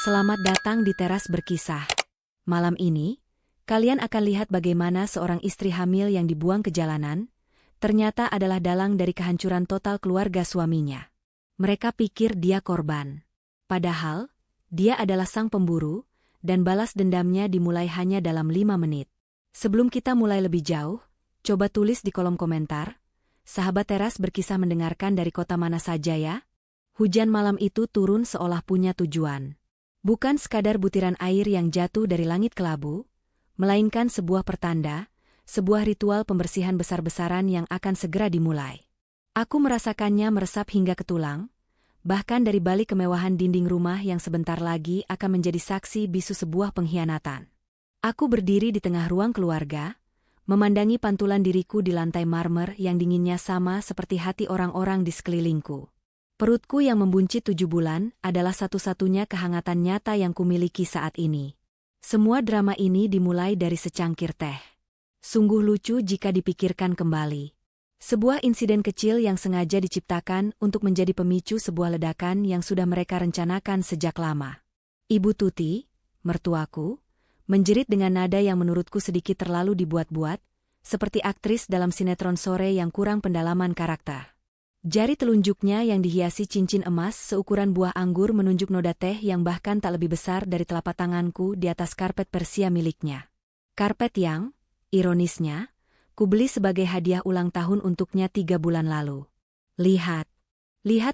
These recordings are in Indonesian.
Selamat datang di teras berkisah. Malam ini, kalian akan lihat bagaimana seorang istri hamil yang dibuang ke jalanan, ternyata adalah dalang dari kehancuran total keluarga suaminya. Mereka pikir dia korban. Padahal, dia adalah sang pemburu, dan balas dendamnya dimulai hanya dalam 5 menit. Sebelum kita mulai lebih jauh, coba tulis di kolom komentar, sahabat teras berkisah mendengarkan dari kota mana saja ya? Hujan malam itu turun seolah punya tujuan. Bukan sekadar butiran air yang jatuh dari langit kelabu, melainkan sebuah pertanda, sebuah ritual pembersihan besar-besaran yang akan segera dimulai. Aku merasakannya meresap hingga ke tulang, bahkan dari balik kemewahan dinding rumah yang sebentar lagi akan menjadi saksi bisu sebuah pengkhianatan. Aku berdiri di tengah ruang keluarga, memandangi pantulan diriku di lantai marmer yang dinginnya sama seperti hati orang-orang di sekelilingku. Perutku yang membuncit 7 bulan adalah satu-satunya kehangatan nyata yang kumiliki saat ini. Semua drama ini dimulai dari secangkir teh. Sungguh lucu jika dipikirkan kembali. Sebuah insiden kecil yang sengaja diciptakan untuk menjadi pemicu sebuah ledakan yang sudah mereka rencanakan sejak lama. Ibu Tuti, mertuaku, menjerit dengan nada yang menurutku sedikit terlalu dibuat-buat, seperti aktris dalam sinetron sore yang kurang pendalaman karakter. Jari telunjuknya yang dihiasi cincin emas seukuran buah anggur menunjuk noda teh yang bahkan tak lebih besar dari telapak tanganku di atas karpet Persia miliknya. Karpet yang, ironisnya, kubeli sebagai hadiah ulang tahun untuknya 3 bulan lalu. Lihat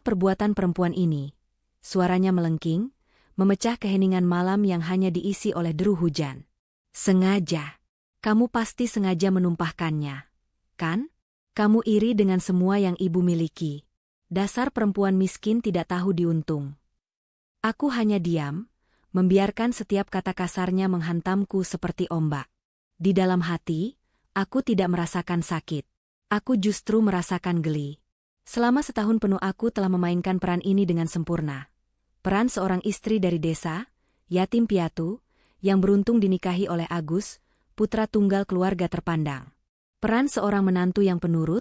perbuatan perempuan ini. Suaranya melengking, memecah keheningan malam yang hanya diisi oleh deru hujan. Sengaja. Kamu pasti sengaja menumpahkannya, kan? Kamu iri dengan semua yang ibu miliki. Dasar perempuan miskin tidak tahu diuntung. Aku hanya diam, membiarkan setiap kata kasarnya menghantamku seperti ombak. Di dalam hati, aku tidak merasakan sakit. Aku justru merasakan geli. Selama setahun penuh aku telah memainkan peran ini dengan sempurna. Peran seorang istri dari desa, yatim piatu, yang beruntung dinikahi oleh Agus, putra tunggal keluarga terpandang. Peran seorang menantu yang penurut,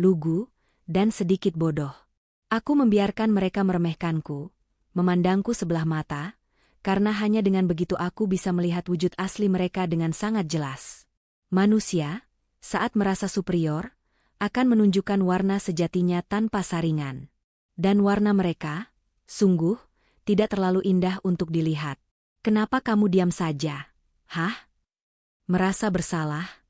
lugu, dan sedikit bodoh. Aku membiarkan mereka meremehkanku, memandangku sebelah mata, karena hanya dengan begitu aku bisa melihat wujud asli mereka dengan sangat jelas. Manusia, saat merasa superior, akan menunjukkan warna sejatinya tanpa saringan. Dan warna mereka, sungguh, tidak terlalu indah untuk dilihat. Kenapa kamu diam saja? Hah? Merasa bersalah?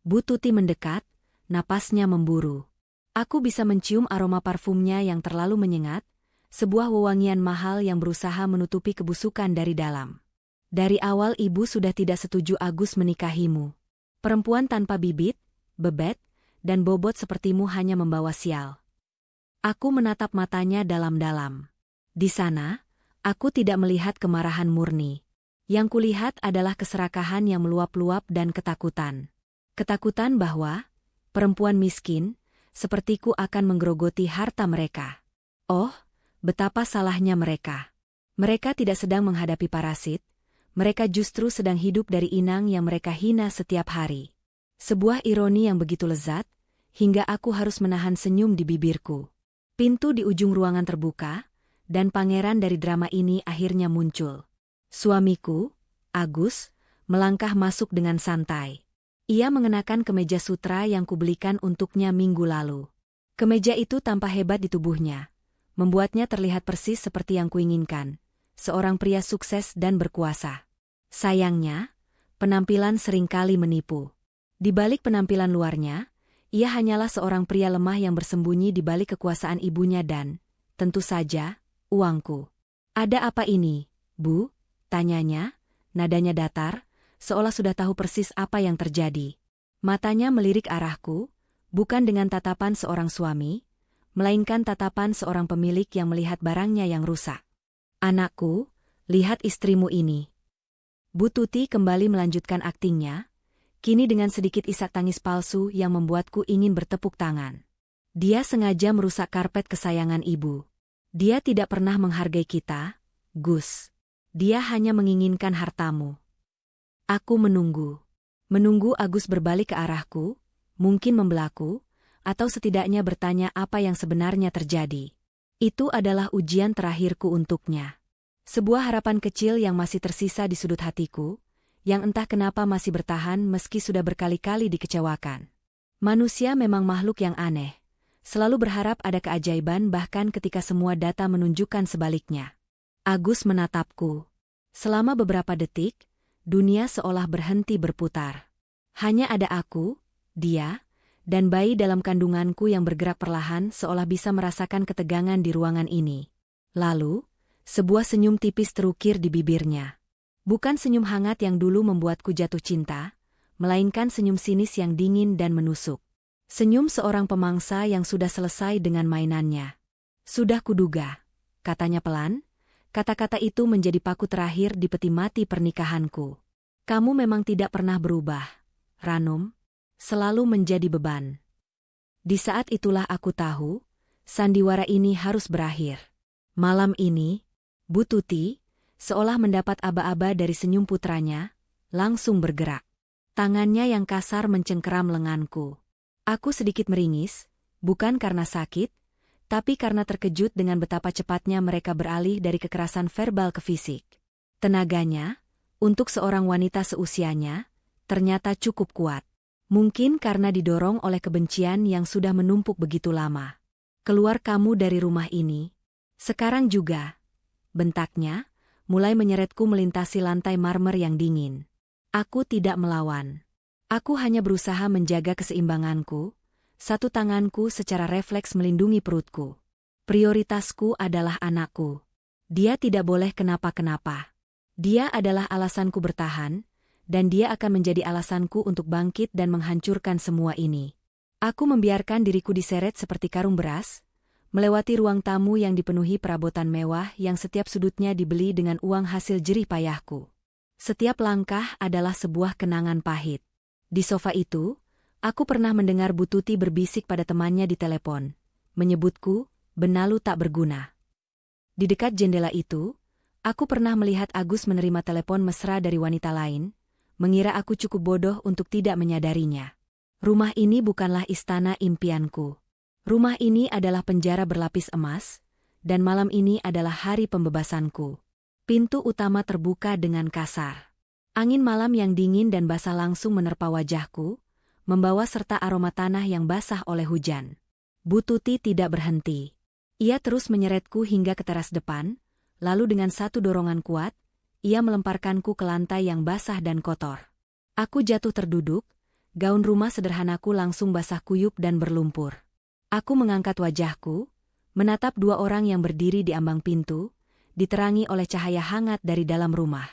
Bu Tuti mendekat, napasnya memburu. Aku bisa mencium aroma parfumnya yang terlalu menyengat, sebuah wewangian mahal yang berusaha menutupi kebusukan dari dalam. Dari awal ibu sudah tidak setuju Agus menikahimu. Perempuan tanpa bibit, bebet, dan bobot sepertimu hanya membawa sial. Aku menatap matanya dalam-dalam. Di sana, aku tidak melihat kemarahan murni. Yang kulihat adalah keserakahan yang meluap-luap dan ketakutan. Ketakutan bahwa perempuan miskin, sepertiku akan menggerogoti harta mereka. Oh, betapa salahnya mereka. Mereka tidak sedang menghadapi parasit, mereka justru sedang hidup dari inang yang mereka hina setiap hari. Sebuah ironi yang begitu lezat, hingga aku harus menahan senyum di bibirku. Pintu di ujung ruangan terbuka, dan pangeran dari drama ini akhirnya muncul. Suamiku, Agus, melangkah masuk dengan santai. Ia mengenakan kemeja sutra yang kubelikan untuknya minggu lalu. Kemeja itu tampak hebat di tubuhnya, membuatnya terlihat persis seperti yang kuinginkan, seorang pria sukses dan berkuasa. Sayangnya, penampilan seringkali menipu. Di balik penampilan luarnya, ia hanyalah seorang pria lemah yang bersembunyi di balik kekuasaan ibunya dan, tentu saja, uangku. Ada apa ini, Bu? Tanyanya, nadanya datar, seolah sudah tahu persis apa yang terjadi. Matanya melirik arahku, bukan dengan tatapan seorang suami, melainkan tatapan seorang pemilik yang melihat barangnya yang rusak. Anakku, lihat istrimu ini. Bu Tuti kembali melanjutkan aktingnya, kini dengan sedikit isak tangis palsu yang membuatku ingin bertepuk tangan. Dia sengaja merusak karpet kesayangan ibu. Dia tidak pernah menghargai kita, Gus. Dia hanya menginginkan hartamu. Aku menunggu. Menunggu Agus berbalik ke arahku, mungkin membelaku, atau setidaknya bertanya apa yang sebenarnya terjadi. Itu adalah ujian terakhirku untuknya. Sebuah harapan kecil yang masih tersisa di sudut hatiku, yang entah kenapa masih bertahan meski sudah berkali-kali dikecewakan. Manusia memang makhluk yang aneh, selalu berharap ada keajaiban bahkan ketika semua data menunjukkan sebaliknya. Agus menatapku. Selama beberapa detik, dunia seolah berhenti berputar. Hanya ada aku, dia, dan bayi dalam kandunganku yang bergerak perlahan seolah bisa merasakan ketegangan di ruangan ini. Lalu, sebuah senyum tipis terukir di bibirnya. Bukan senyum hangat yang dulu membuatku jatuh cinta, melainkan senyum sinis yang dingin dan menusuk. Senyum seorang pemangsa yang sudah selesai dengan mainannya. Sudah kuduga, katanya pelan. Kata-kata itu menjadi paku terakhir di peti mati pernikahanku. Kamu memang tidak pernah berubah, Ranum. Selalu menjadi beban. Di saat itulah aku tahu, sandiwara ini harus berakhir. Malam ini, Bu Tuti, seolah mendapat aba-aba dari senyum putranya, langsung bergerak. Tangannya yang kasar mencengkeram lenganku. Aku sedikit meringis, bukan karena sakit, tapi karena terkejut dengan betapa cepatnya mereka beralih dari kekerasan verbal ke fisik. Tenaganya, untuk seorang wanita seusianya, ternyata cukup kuat. Mungkin karena didorong oleh kebencian yang sudah menumpuk begitu lama. Keluar kamu dari rumah ini. Sekarang juga. Bentaknya, mulai menyeretku melintasi lantai marmer yang dingin. Aku tidak melawan. Aku hanya berusaha menjaga keseimbanganku. Satu tanganku secara refleks melindungi perutku. Prioritasku adalah anakku. Dia tidak boleh kenapa-kenapa. Dia adalah alasanku bertahan, dan dia akan menjadi alasanku untuk bangkit dan menghancurkan semua ini. Aku membiarkan diriku diseret seperti karung beras, melewati ruang tamu yang dipenuhi perabotan mewah yang setiap sudutnya dibeli dengan uang hasil jerih payahku. Setiap langkah adalah sebuah kenangan pahit. Di sofa itu, aku pernah mendengar Bu Tuti berbisik pada temannya di telepon, menyebutku, benalu tak berguna. Di dekat jendela itu, aku pernah melihat Agus menerima telepon mesra dari wanita lain, mengira aku cukup bodoh untuk tidak menyadarinya. Rumah ini bukanlah istana impianku. Rumah ini adalah penjara berlapis emas, dan malam ini adalah hari pembebasanku. Pintu utama terbuka dengan kasar. Angin malam yang dingin dan basah langsung menerpa wajahku, membawa serta aroma tanah yang basah oleh hujan. Bu Tuti tidak berhenti. Ia terus menyeretku hingga ke teras depan, lalu dengan satu dorongan kuat, ia melemparkanku ke lantai yang basah dan kotor. Aku jatuh terduduk, gaun rumah sederhanaku langsung basah kuyup dan berlumpur. Aku mengangkat wajahku, menatap dua orang yang berdiri di ambang pintu, diterangi oleh cahaya hangat dari dalam rumah.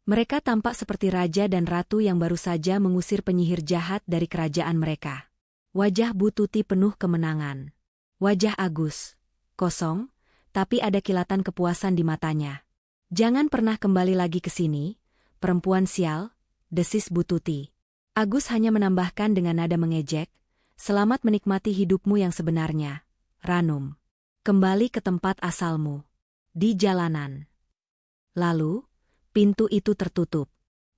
Mereka tampak seperti raja dan ratu yang baru saja mengusir penyihir jahat dari kerajaan mereka. Wajah Bu Tuti penuh kemenangan. Wajah Agus, kosong, tapi ada kilatan kepuasan di matanya. Jangan pernah kembali lagi ke sini, perempuan sial, desis Bu Tuti. Agus hanya menambahkan dengan nada mengejek, selamat menikmati hidupmu yang sebenarnya, Ranum. Kembali ke tempat asalmu. Di jalanan. Lalu, pintu itu tertutup.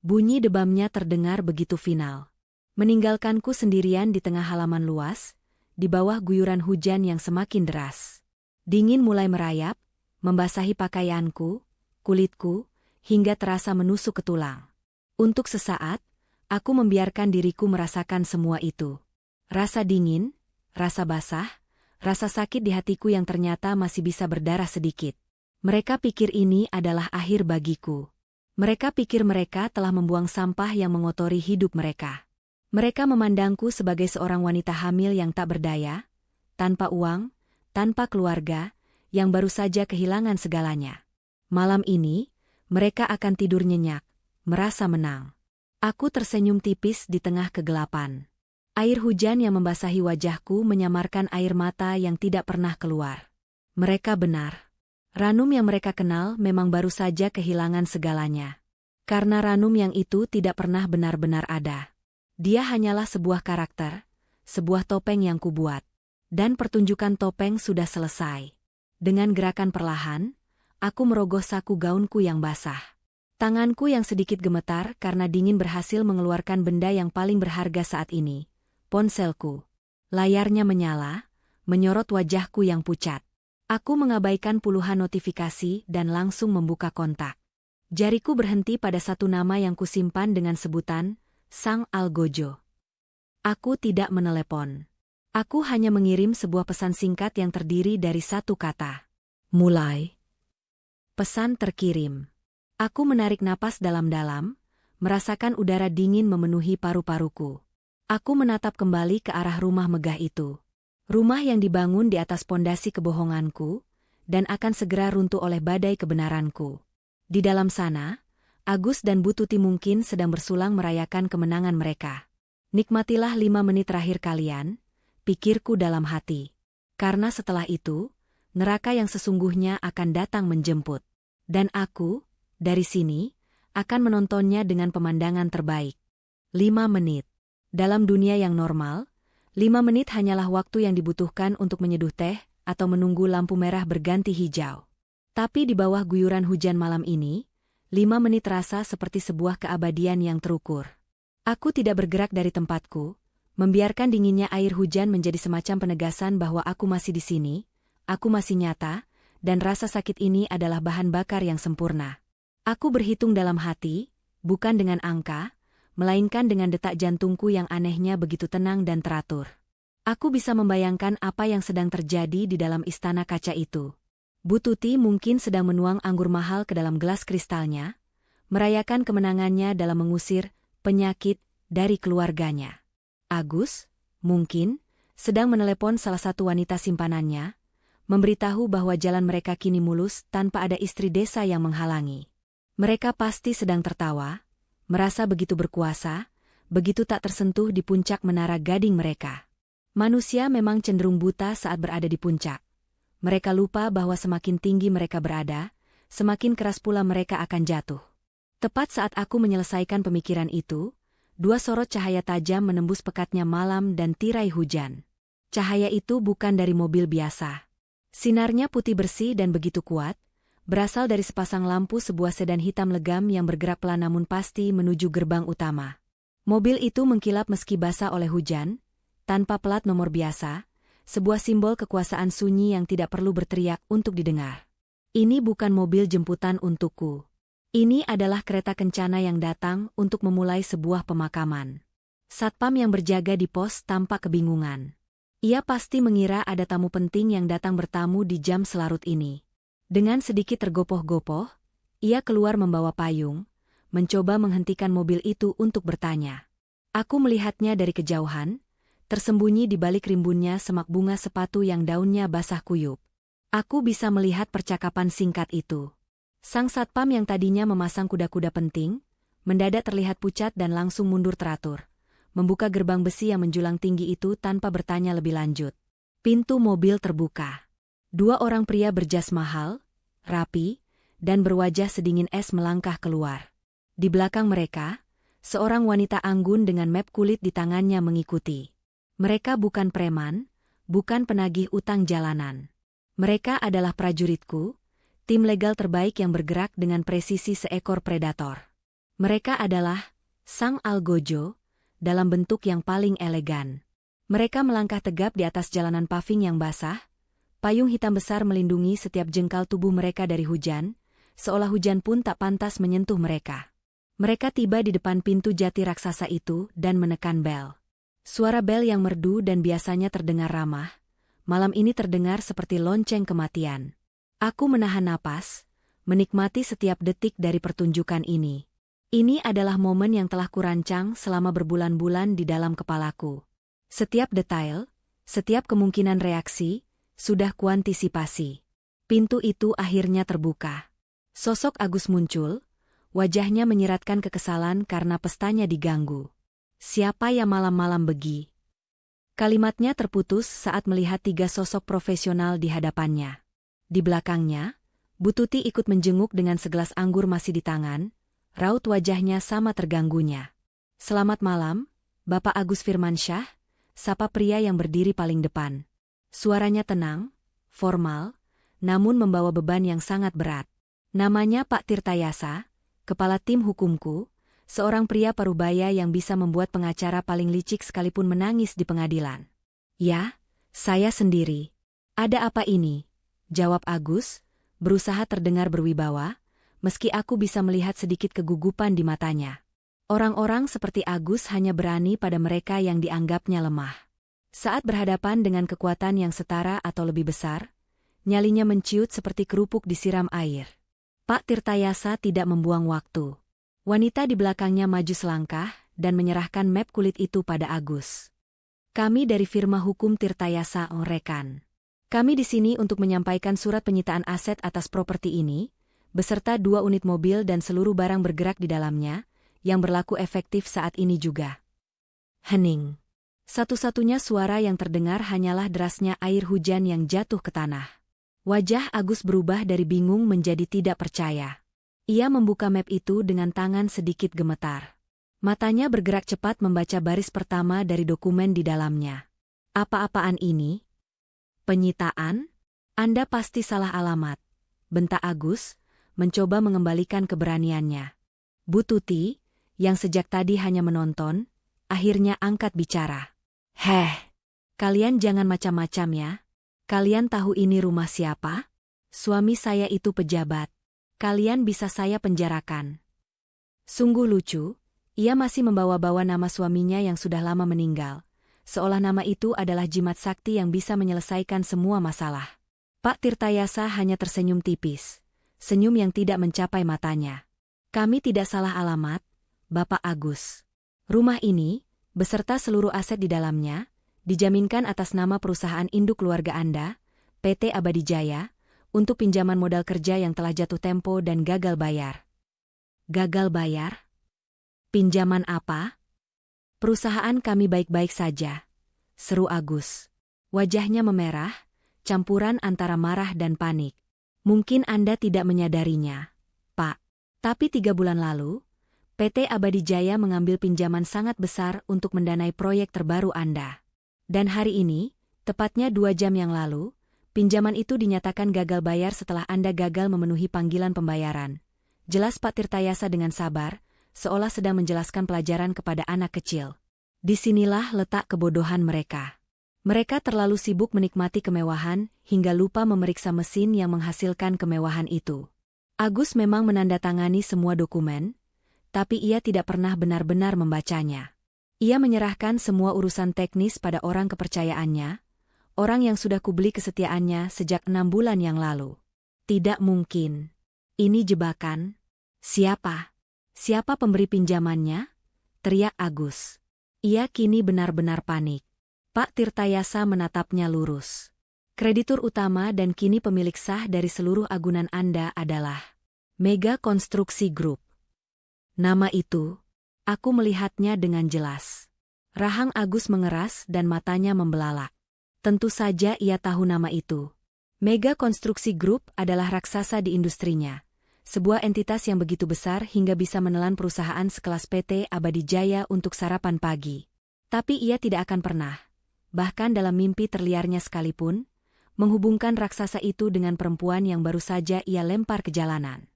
Bunyi debamnya terdengar begitu final. Meninggalkanku sendirian di tengah halaman luas, di bawah guyuran hujan yang semakin deras. Dingin mulai merayap, membasahi pakaianku, kulitku, hingga terasa menusuk ke tulang. Untuk sesaat, aku membiarkan diriku merasakan semua itu. Rasa dingin, rasa basah, rasa sakit di hatiku yang ternyata masih bisa berdarah sedikit. Mereka pikir ini adalah akhir bagiku. Mereka pikir mereka telah membuang sampah yang mengotori hidup mereka. Mereka memandangku sebagai seorang wanita hamil yang tak berdaya, tanpa uang, tanpa keluarga, yang baru saja kehilangan segalanya. Malam ini, mereka akan tidur nyenyak, merasa menang. Aku tersenyum tipis di tengah kegelapan. Air hujan yang membasahi wajahku menyamarkan air mata yang tidak pernah keluar. Mereka benar. Ranum yang mereka kenal memang baru saja kehilangan segalanya. Karena Ranum yang itu tidak pernah benar-benar ada. Dia hanyalah sebuah karakter, sebuah topeng yang kubuat. Dan pertunjukan topeng sudah selesai. Dengan gerakan perlahan, aku merogoh saku gaunku yang basah. Tanganku yang sedikit gemetar karena dingin berhasil mengeluarkan benda yang paling berharga saat ini. Ponselku. Layarnya menyala, menyorot wajahku yang pucat. Aku mengabaikan puluhan notifikasi dan langsung membuka kontak. Jariku berhenti pada satu nama yang kusimpan dengan sebutan, Sang Algojo. Aku tidak menelepon. Aku hanya mengirim sebuah pesan singkat yang terdiri dari satu kata. Mulai. Pesan terkirim. Aku menarik napas dalam-dalam, merasakan udara dingin memenuhi paru-paruku. Aku menatap kembali ke arah rumah megah itu. Rumah yang dibangun di atas pondasi kebohonganku, dan akan segera runtuh oleh badai kebenaranku. Di dalam sana, Agus dan Bu Tuti mungkin sedang bersulang merayakan kemenangan mereka. Nikmatilah 5 menit terakhir kalian, pikirku dalam hati. Karena setelah itu, neraka yang sesungguhnya akan datang menjemput. Dan aku, dari sini, akan menontonnya dengan pemandangan terbaik. 5 menit. Dalam dunia yang normal, 5 menit hanyalah waktu yang dibutuhkan untuk menyeduh teh atau menunggu lampu merah berganti hijau. Tapi di bawah guyuran hujan malam ini, 5 menit terasa seperti sebuah keabadian yang terukur. Aku tidak bergerak dari tempatku, membiarkan dinginnya air hujan menjadi semacam penegasan bahwa aku masih di sini, aku masih nyata, dan rasa sakit ini adalah bahan bakar yang sempurna. Aku berhitung dalam hati, bukan dengan angka, melainkan dengan detak jantungku yang anehnya begitu tenang dan teratur. Aku bisa membayangkan apa yang sedang terjadi di dalam istana kaca itu. Bu Tuti mungkin sedang menuang anggur mahal ke dalam gelas kristalnya, merayakan kemenangannya dalam mengusir penyakit dari keluarganya. Agus, mungkin, sedang menelepon salah satu wanita simpanannya, memberitahu bahwa jalan mereka kini mulus tanpa ada istri desa yang menghalangi. Mereka pasti sedang tertawa, merasa begitu berkuasa, begitu tak tersentuh di puncak menara gading mereka. Manusia memang cenderung buta saat berada di puncak. Mereka lupa bahwa semakin tinggi mereka berada, semakin keras pula mereka akan jatuh. Tepat saat aku menyelesaikan pemikiran itu, 2 sorot cahaya tajam menembus pekatnya malam dan tirai hujan. Cahaya itu bukan dari mobil biasa. Sinarnya putih bersih dan begitu kuat, berasal dari sepasang lampu sebuah sedan hitam legam yang bergerak pelan namun pasti menuju gerbang utama. Mobil itu mengkilap meski basah oleh hujan, tanpa plat nomor biasa, sebuah simbol kekuasaan sunyi yang tidak perlu berteriak untuk didengar. Ini bukan mobil jemputan untukku. Ini adalah kereta kencana yang datang untuk memulai sebuah pemakaman. Satpam yang berjaga di pos tampak kebingungan. Ia pasti mengira ada tamu penting yang datang bertamu di jam selarut ini. Dengan sedikit tergopoh-gopoh, ia keluar membawa payung, mencoba menghentikan mobil itu untuk bertanya. Aku melihatnya dari kejauhan, tersembunyi di balik rimbunnya semak bunga sepatu yang daunnya basah kuyup. Aku bisa melihat percakapan singkat itu. Sang satpam yang tadinya memasang kuda-kuda penting, mendadak terlihat pucat dan langsung mundur teratur, membuka gerbang besi yang menjulang tinggi itu tanpa bertanya lebih lanjut. Pintu mobil terbuka. 2 orang pria berjas mahal, rapi, dan berwajah sedingin es melangkah keluar. Di belakang mereka, seorang wanita anggun dengan map kulit di tangannya mengikuti. Mereka bukan preman, bukan penagih utang jalanan. Mereka adalah prajuritku, tim legal terbaik yang bergerak dengan presisi seekor predator. Mereka adalah Sang Algojo, dalam bentuk yang paling elegan. Mereka melangkah tegap di atas jalanan paving yang basah, payung hitam besar melindungi setiap jengkal tubuh mereka dari hujan, seolah hujan pun tak pantas menyentuh mereka. Mereka tiba di depan pintu jati raksasa itu dan menekan bel. Suara bel yang merdu dan biasanya terdengar ramah, malam ini terdengar seperti lonceng kematian. Aku menahan napas, menikmati setiap detik dari pertunjukan ini. Ini adalah momen yang telah kurancang selama berbulan-bulan di dalam kepalaku. Setiap detail, setiap kemungkinan reaksi, sudah kuantisipasi. Pintu itu akhirnya terbuka. Sosok Agus muncul, wajahnya menyiratkan kekesalan karena pestanya diganggu. Siapa yang malam-malam begi? Kalimatnya terputus saat melihat 3 sosok profesional di hadapannya. Di belakangnya, Bu Tuti ikut menjenguk dengan segelas anggur masih di tangan, raut wajahnya sama terganggunya. Selamat malam, Bapak Agus Firmansyah, sapa pria yang berdiri paling depan. Suaranya tenang, formal, namun membawa beban yang sangat berat. Namanya Pak Tirtayasa, kepala tim hukumku, seorang pria parubaya yang bisa membuat pengacara paling licik sekalipun menangis di pengadilan. Ya, saya sendiri. Ada apa ini? Jawab Agus, berusaha terdengar berwibawa, meski aku bisa melihat sedikit kegugupan di matanya. Orang-orang seperti Agus hanya berani pada mereka yang dianggapnya lemah. Saat berhadapan dengan kekuatan yang setara atau lebih besar, nyalinya menciut seperti kerupuk disiram air. Pak Tirtayasa tidak membuang waktu. Wanita di belakangnya maju selangkah dan menyerahkan map kulit itu pada Agus. Kami dari firma hukum Tirtayasa Rekan. Kami di sini untuk menyampaikan surat penyitaan aset atas properti ini, beserta 2 unit mobil dan seluruh barang bergerak di dalamnya, yang berlaku efektif saat ini juga. Hening. Satu-satunya suara yang terdengar hanyalah derasnya air hujan yang jatuh ke tanah. Wajah Agus berubah dari bingung menjadi tidak percaya. Ia membuka map itu dengan tangan sedikit gemetar. Matanya bergerak cepat membaca baris pertama dari dokumen di dalamnya. Apa-apaan ini? Penyitaan? Anda pasti salah alamat, bentak Agus, mencoba mengembalikan keberaniannya. Bu Tuti, yang sejak tadi hanya menonton, akhirnya angkat bicara. Kalian jangan macam-macam ya. Kalian tahu ini rumah siapa? Suami saya itu pejabat. Kalian bisa saya penjarakan. Sungguh lucu, ia masih membawa-bawa nama suaminya yang sudah lama meninggal. Seolah nama itu adalah jimat sakti yang bisa menyelesaikan semua masalah. Pak Tirtayasa hanya tersenyum tipis. Senyum yang tidak mencapai matanya. Kami tidak salah alamat, Bapak Agus. Rumah ini, beserta seluruh aset di dalamnya, dijaminkan atas nama perusahaan induk keluarga Anda, PT Abadi Jaya, untuk pinjaman modal kerja yang telah jatuh tempo dan gagal bayar. Gagal bayar? Pinjaman apa? Perusahaan kami baik-baik saja, seru Agus. Wajahnya memerah, campuran antara marah dan panik. Mungkin Anda tidak menyadarinya, Pak. Tapi 3 bulan lalu, PT Abadi Jaya mengambil pinjaman sangat besar untuk mendanai proyek terbaru Anda. Dan hari ini, tepatnya 2 jam yang lalu, pinjaman itu dinyatakan gagal bayar setelah Anda gagal memenuhi panggilan pembayaran. Jelas Pak Tirtayasa dengan sabar, seolah sedang menjelaskan pelajaran kepada anak kecil. Disinilah letak kebodohan mereka. Mereka terlalu sibuk menikmati kemewahan hingga lupa memeriksa mesin yang menghasilkan kemewahan itu. Agus memang menandatangani semua dokumen, tapi ia tidak pernah benar-benar membacanya. Ia menyerahkan semua urusan teknis pada orang kepercayaannya, orang yang sudah kubeli kesetiaannya sejak 6 bulan yang lalu. Tidak mungkin. Ini jebakan. Siapa? Siapa pemberi pinjamannya? Teriak Agus. Ia kini benar-benar panik. Pak Tirtayasa menatapnya lurus. Kreditur utama dan kini pemilik sah dari seluruh agunan Anda adalah Mega Konstruksi Group. Nama itu, aku melihatnya dengan jelas. Rahang Agus mengeras dan matanya membelalak. Tentu saja ia tahu nama itu. Mega Konstruksi Group adalah raksasa di industrinya. Sebuah entitas yang begitu besar hingga bisa menelan perusahaan sekelas PT Abadi Jaya untuk sarapan pagi. Tapi ia tidak akan pernah, bahkan dalam mimpi terliarnya sekalipun, menghubungkan raksasa itu dengan perempuan yang baru saja ia lempar ke jalanan.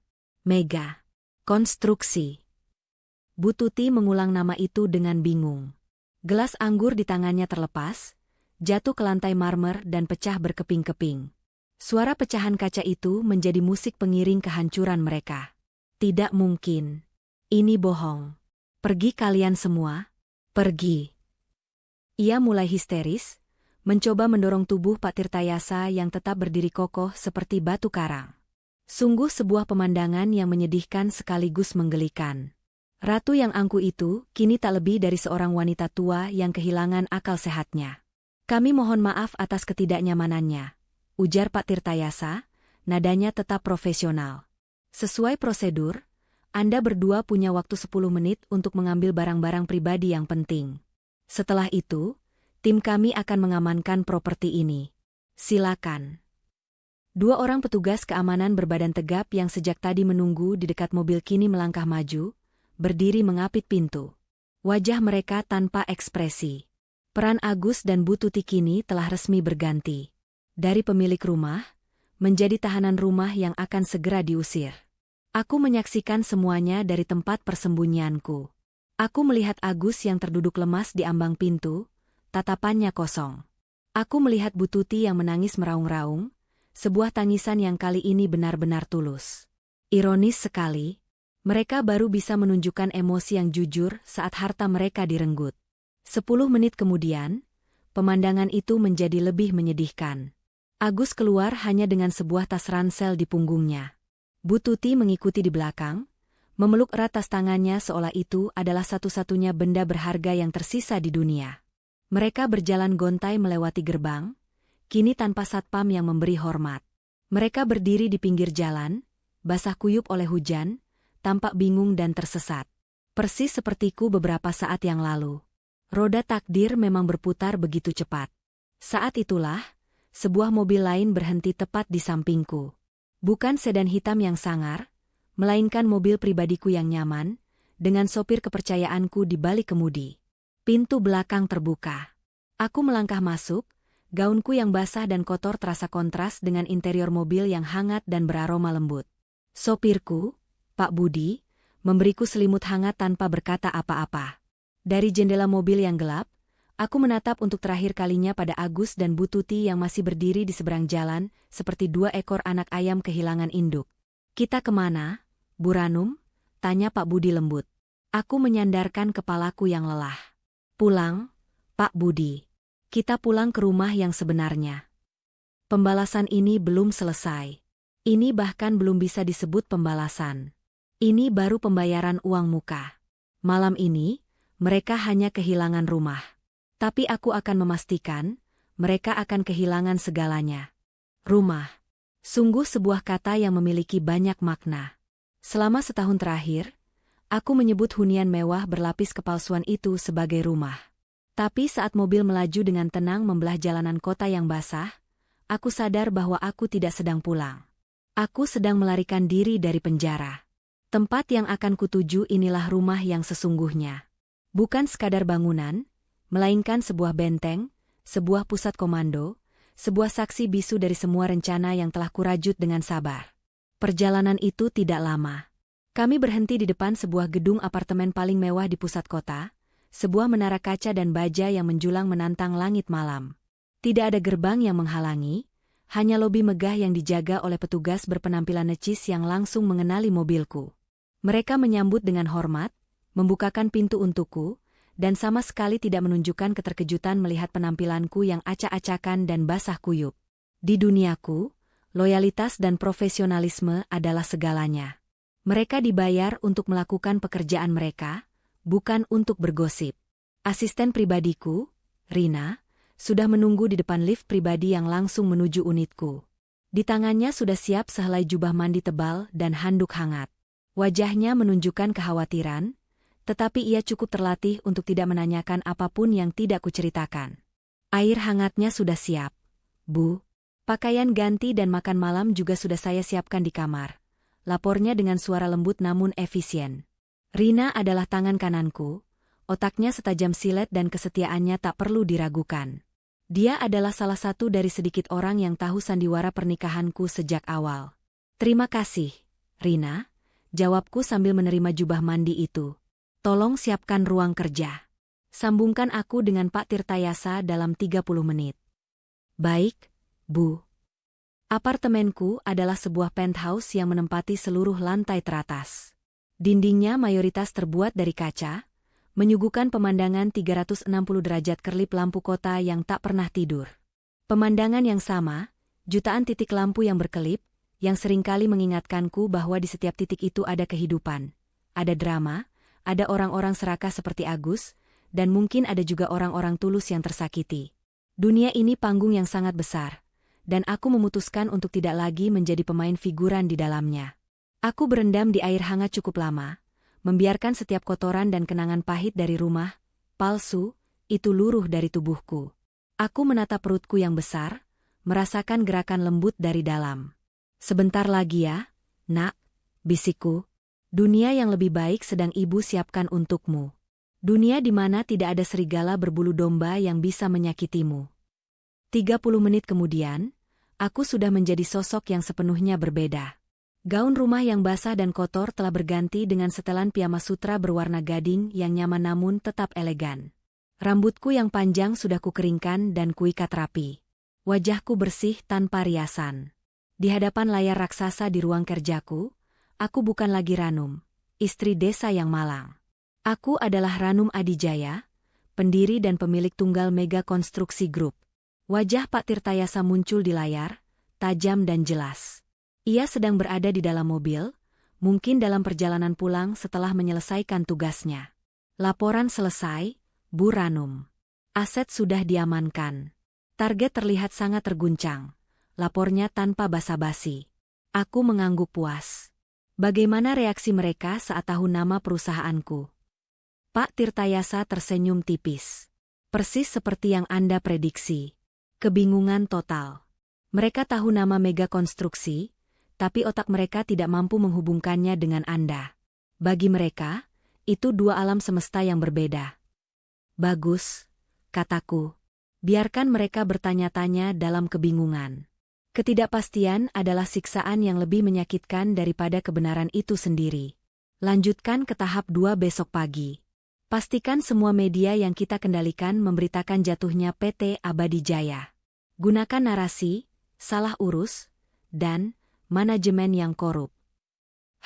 Mega Konstruksi. Bu Tuti mengulang nama itu dengan bingung. Gelas anggur di tangannya terlepas, jatuh ke lantai marmer dan pecah berkeping-keping. Suara pecahan kaca itu menjadi musik pengiring kehancuran mereka. Tidak mungkin. Ini bohong. Pergi kalian semua. Pergi. Ia mulai histeris, mencoba mendorong tubuh Pak Tirtayasa yang tetap berdiri kokoh seperti batu karang. Sungguh sebuah pemandangan yang menyedihkan sekaligus menggelikan. Ratu yang angkuh itu kini tak lebih dari seorang wanita tua yang kehilangan akal sehatnya. Kami mohon maaf atas ketidaknyamanannya, ujar Pak Tirtayasa, nadanya tetap profesional. Sesuai prosedur, Anda berdua punya waktu 10 menit untuk mengambil barang-barang pribadi yang penting. Setelah itu, tim kami akan mengamankan properti ini. Silakan. 2 orang petugas keamanan berbadan tegap yang sejak tadi menunggu di dekat mobil kini melangkah maju, berdiri mengapit pintu. Wajah mereka tanpa ekspresi. Peran Agus dan Bu Tuti kini telah resmi berganti. Dari pemilik rumah, menjadi tahanan rumah yang akan segera diusir. Aku menyaksikan semuanya dari tempat persembunyianku. Aku melihat Agus yang terduduk lemas di ambang pintu, tatapannya kosong. Aku melihat Bu Tuti yang menangis meraung-raung, sebuah tangisan yang kali ini benar-benar tulus. Ironis sekali, mereka baru bisa menunjukkan emosi yang jujur saat harta mereka direnggut. 10 menit kemudian, pemandangan itu menjadi lebih menyedihkan. Agus keluar hanya dengan sebuah tas ransel di punggungnya. Bu Tuti mengikuti di belakang, memeluk erat tas tangannya seolah itu adalah satu-satunya benda berharga yang tersisa di dunia. Mereka berjalan gontai melewati gerbang, kini tanpa satpam yang memberi hormat. Mereka berdiri di pinggir jalan, basah kuyup oleh hujan, tampak bingung dan tersesat. Persis sepertiku beberapa saat yang lalu. Roda takdir memang berputar begitu cepat. Saat itulah, sebuah mobil lain berhenti tepat di sampingku. Bukan sedan hitam yang sangar, melainkan mobil pribadiku yang nyaman, dengan sopir kepercayaanku di balik kemudi. Pintu belakang terbuka. Aku melangkah masuk, gaunku yang basah dan kotor terasa kontras dengan interior mobil yang hangat dan beraroma lembut. Sopirku, Pak Budi, memberiku selimut hangat tanpa berkata apa-apa. Dari jendela mobil yang gelap, aku menatap untuk terakhir kalinya pada Agus dan Bu Tuti yang masih berdiri di seberang jalan, seperti 2 ekor anak ayam kehilangan induk. "Kita kemana, Bu Ranum?" tanya Pak Budi lembut. Aku menyandarkan kepalaku yang lelah. "Pulang, Pak Budi. Kita pulang ke rumah yang sebenarnya." Pembalasan ini belum selesai. Ini bahkan belum bisa disebut pembalasan. Ini baru pembayaran uang muka. Malam ini, mereka hanya kehilangan rumah. Tapi aku akan memastikan, mereka akan kehilangan segalanya. Rumah. Sungguh sebuah kata yang memiliki banyak makna. Selama setahun terakhir, aku menyebut hunian mewah berlapis kepalsuan itu sebagai rumah. Tapi saat mobil melaju dengan tenang membelah jalanan kota yang basah, aku sadar bahwa aku tidak sedang pulang. Aku sedang melarikan diri dari penjara. Tempat yang akan kutuju inilah rumah yang sesungguhnya. Bukan sekadar bangunan, melainkan sebuah benteng, sebuah pusat komando, sebuah saksi bisu dari semua rencana yang telah kurajut dengan sabar. Perjalanan itu tidak lama. Kami berhenti di depan sebuah gedung apartemen paling mewah di pusat kota, sebuah menara kaca dan baja yang menjulang menantang langit malam. Tidak ada gerbang yang menghalangi, hanya lobi megah yang dijaga oleh petugas berpenampilan necis yang langsung mengenali mobilku. Mereka menyambut dengan hormat, membukakan pintu untukku, dan sama sekali tidak menunjukkan keterkejutan melihat penampilanku yang acak-acakan dan basah kuyup. Di duniaku, loyalitas dan profesionalisme adalah segalanya. Mereka dibayar untuk melakukan pekerjaan mereka, bukan untuk bergosip. Asisten pribadiku, Rina, sudah menunggu di depan lift pribadi yang langsung menuju unitku. Di tangannya sudah siap sehelai jubah mandi tebal dan handuk hangat. Wajahnya menunjukkan kekhawatiran, tetapi ia cukup terlatih untuk tidak menanyakan apapun yang tidak kuceritakan. "Air hangatnya sudah siap, Bu. Pakaian ganti dan makan malam juga sudah saya siapkan di kamar," lapornya dengan suara lembut namun efisien. Rina adalah tangan kananku, otaknya setajam silet dan kesetiaannya tak perlu diragukan. Dia adalah salah satu dari sedikit orang yang tahu sandiwara pernikahanku sejak awal. "Terima kasih, Rina," jawabku sambil menerima jubah mandi itu. "Tolong siapkan ruang kerja. Sambungkan aku dengan Pak Tirtayasa dalam 30 menit. "Baik, Bu." Apartemenku adalah sebuah penthouse yang menempati seluruh lantai teratas. Dindingnya mayoritas terbuat dari kaca, menyuguhkan pemandangan 360 derajat kerlip lampu kota yang tak pernah tidur. Pemandangan yang sama, jutaan titik lampu yang berkelip, yang seringkali mengingatkanku bahwa di setiap titik itu ada kehidupan, ada drama, ada orang-orang serakah seperti Agus, dan mungkin ada juga orang-orang tulus yang tersakiti. Dunia ini panggung yang sangat besar, dan aku memutuskan untuk tidak lagi menjadi pemain figuran di dalamnya. Aku berendam di air hangat cukup lama, membiarkan setiap kotoran dan kenangan pahit dari rumah palsu itu luruh dari tubuhku. Aku menatap perutku yang besar, merasakan gerakan lembut dari dalam. "Sebentar lagi ya, Nak," bisikku. "Dunia yang lebih baik sedang Ibu siapkan untukmu. Dunia di mana tidak ada serigala berbulu domba yang bisa menyakitimu." 30 menit kemudian, aku sudah menjadi sosok yang sepenuhnya berbeda. Gaun rumah yang basah dan kotor telah berganti dengan setelan piyama sutra berwarna gading yang nyaman namun tetap elegan. Rambutku yang panjang sudah kukeringkan dan kuikat rapi. Wajahku bersih tanpa riasan. Di hadapan layar raksasa di ruang kerjaku, aku bukan lagi Ranum, istri desa yang malang. Aku adalah Ranum Adijaya, pendiri dan pemilik tunggal Mega Konstruksi Group. Wajah Pak Tirtayasa muncul di layar, tajam dan jelas. Ia sedang berada di dalam mobil, mungkin dalam perjalanan pulang setelah menyelesaikan tugasnya. Laporan selesai, Bu Ranum. Aset sudah diamankan. Target terlihat sangat terguncang. Lapornya tanpa basa-basi. Aku mengangguk puas. Bagaimana reaksi mereka saat tahu nama perusahaanku? Pak Tirtayasa tersenyum tipis. Persis seperti yang Anda prediksi. Kebingungan total. Mereka tahu nama Mega Konstruksi, tapi otak mereka tidak mampu menghubungkannya dengan Anda. Bagi mereka, itu dua alam semesta yang berbeda. Bagus, kataku. Biarkan mereka bertanya-tanya dalam kebingungan. Ketidakpastian adalah siksaan yang lebih menyakitkan daripada kebenaran itu sendiri. Lanjutkan ke tahap 2 besok pagi. Pastikan semua media yang kita kendalikan memberitakan jatuhnya PT Abadi Jaya. Gunakan narasi, salah urus, dan manajemen yang korup.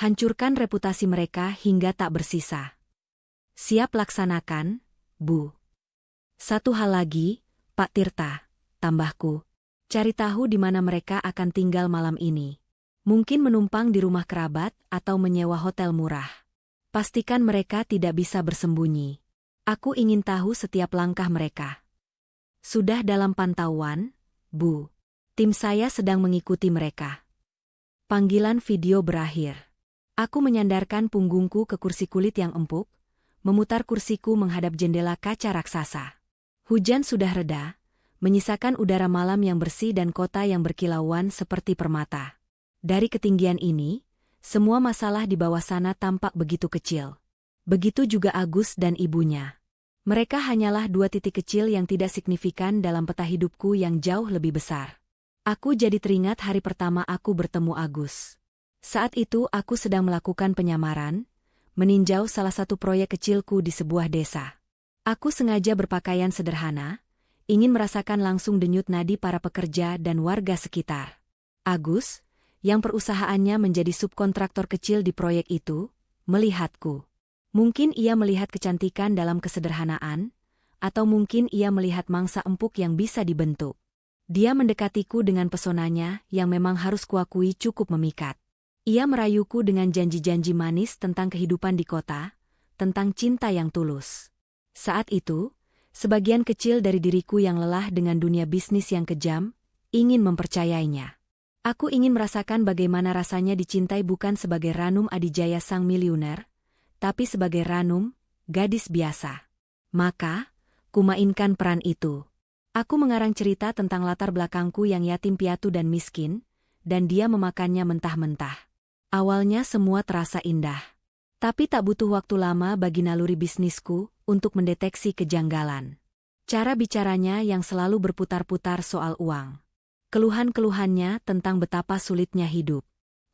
Hancurkan reputasi mereka hingga tak bersisa. Siap laksanakan, Bu. Satu hal lagi, Pak Tirta, tambahku. Cari tahu di mana mereka akan tinggal malam ini. Mungkin menumpang di rumah kerabat atau menyewa hotel murah. Pastikan mereka tidak bisa bersembunyi. Aku ingin tahu setiap langkah mereka. Sudah dalam pantauan, Bu. Tim saya sedang mengikuti mereka. Panggilan video berakhir. Aku menyandarkan punggungku ke kursi kulit yang empuk, memutar kursiku menghadap jendela kaca raksasa. Hujan sudah reda, menyisakan udara malam yang bersih dan kota yang berkilauan seperti permata. Dari ketinggian ini, semua masalah di bawah sana tampak begitu kecil. Begitu juga Agus dan ibunya. Mereka hanyalah dua titik kecil yang tidak signifikan dalam peta hidupku yang jauh lebih besar. Aku jadi teringat hari pertama aku bertemu Agus. Saat itu aku sedang melakukan penyamaran, meninjau salah satu proyek kecilku di sebuah desa. Aku sengaja berpakaian sederhana, ingin merasakan langsung denyut nadi para pekerja dan warga sekitar. Agus, yang perusahaannya menjadi subkontraktor kecil di proyek itu, melihatku. Mungkin ia melihat kecantikan dalam kesederhanaan, atau mungkin ia melihat mangsa empuk yang bisa dibentuk. Dia mendekatiku dengan pesonanya yang memang harus kuakui cukup memikat. Ia merayuku dengan janji-janji manis tentang kehidupan di kota, tentang cinta yang tulus. Saat itu, sebagian kecil dari diriku yang lelah dengan dunia bisnis yang kejam, ingin mempercayainya. Aku ingin merasakan bagaimana rasanya dicintai bukan sebagai Ranum Adijaya sang miliuner, tapi sebagai Ranum, gadis biasa. Maka, kumainkan peran itu. Aku mengarang cerita tentang latar belakangku yang yatim piatu dan miskin, dan dia memakannya mentah-mentah. Awalnya semua terasa indah. Tapi tak butuh waktu lama bagi naluri bisnisku untuk mendeteksi kejanggalan. Cara bicaranya yang selalu berputar-putar soal uang. Keluhan-keluhannya tentang betapa sulitnya hidup.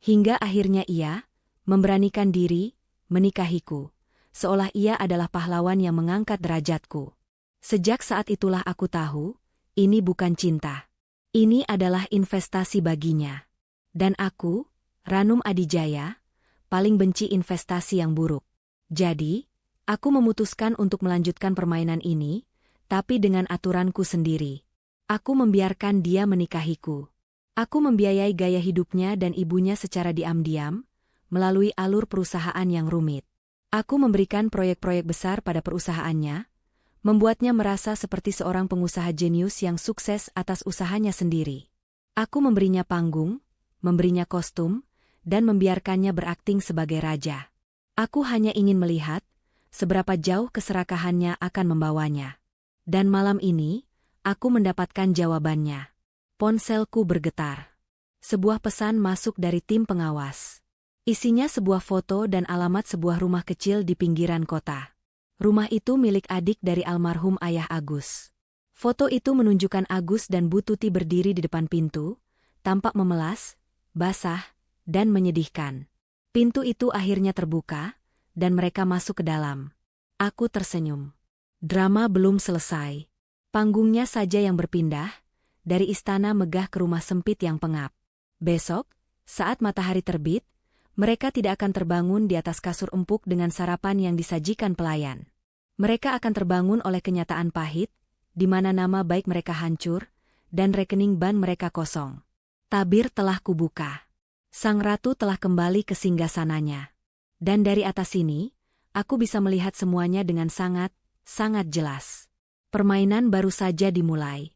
Hingga akhirnya ia memberanikan diri menikahiku, seolah ia adalah pahlawan yang mengangkat derajatku. Sejak saat itulah aku tahu, ini bukan cinta. Ini adalah investasi baginya. Dan aku, Ranum Adijaya, paling benci investasi yang buruk. Jadi, aku memutuskan untuk melanjutkan permainan ini, tapi dengan aturanku sendiri. Aku membiarkan dia menikahiku. Aku membiayai gaya hidupnya dan ibunya secara diam-diam, melalui alur perusahaan yang rumit. Aku memberikan proyek-proyek besar pada perusahaannya, membuatnya merasa seperti seorang pengusaha jenius yang sukses atas usahanya sendiri. Aku memberinya panggung, memberinya kostum, dan membiarkannya berakting sebagai raja. Aku hanya ingin melihat seberapa jauh keserakahannya akan membawanya. Dan malam ini, aku mendapatkan jawabannya. Ponselku bergetar. Sebuah pesan masuk dari tim pengawas. Isinya sebuah foto dan alamat sebuah rumah kecil di pinggiran kota. Rumah itu milik adik dari almarhum ayah Agus. Foto itu menunjukkan Agus dan Bu Tuti berdiri di depan pintu, tampak memelas, basah, dan menyedihkan. Pintu itu akhirnya terbuka, dan mereka masuk ke dalam. Aku tersenyum. Drama belum selesai. Panggungnya saja yang berpindah, dari istana megah ke rumah sempit yang pengap. Besok, saat matahari terbit, mereka tidak akan terbangun di atas kasur empuk dengan sarapan yang disajikan pelayan. Mereka akan terbangun oleh kenyataan pahit, di mana nama baik mereka hancur, dan rekening ban mereka kosong. Tabir telah kubuka. Sang ratu telah kembali ke singgasananya. Dan dari atas sini, aku bisa melihat semuanya dengan sangat jelas. Permainan baru saja dimulai.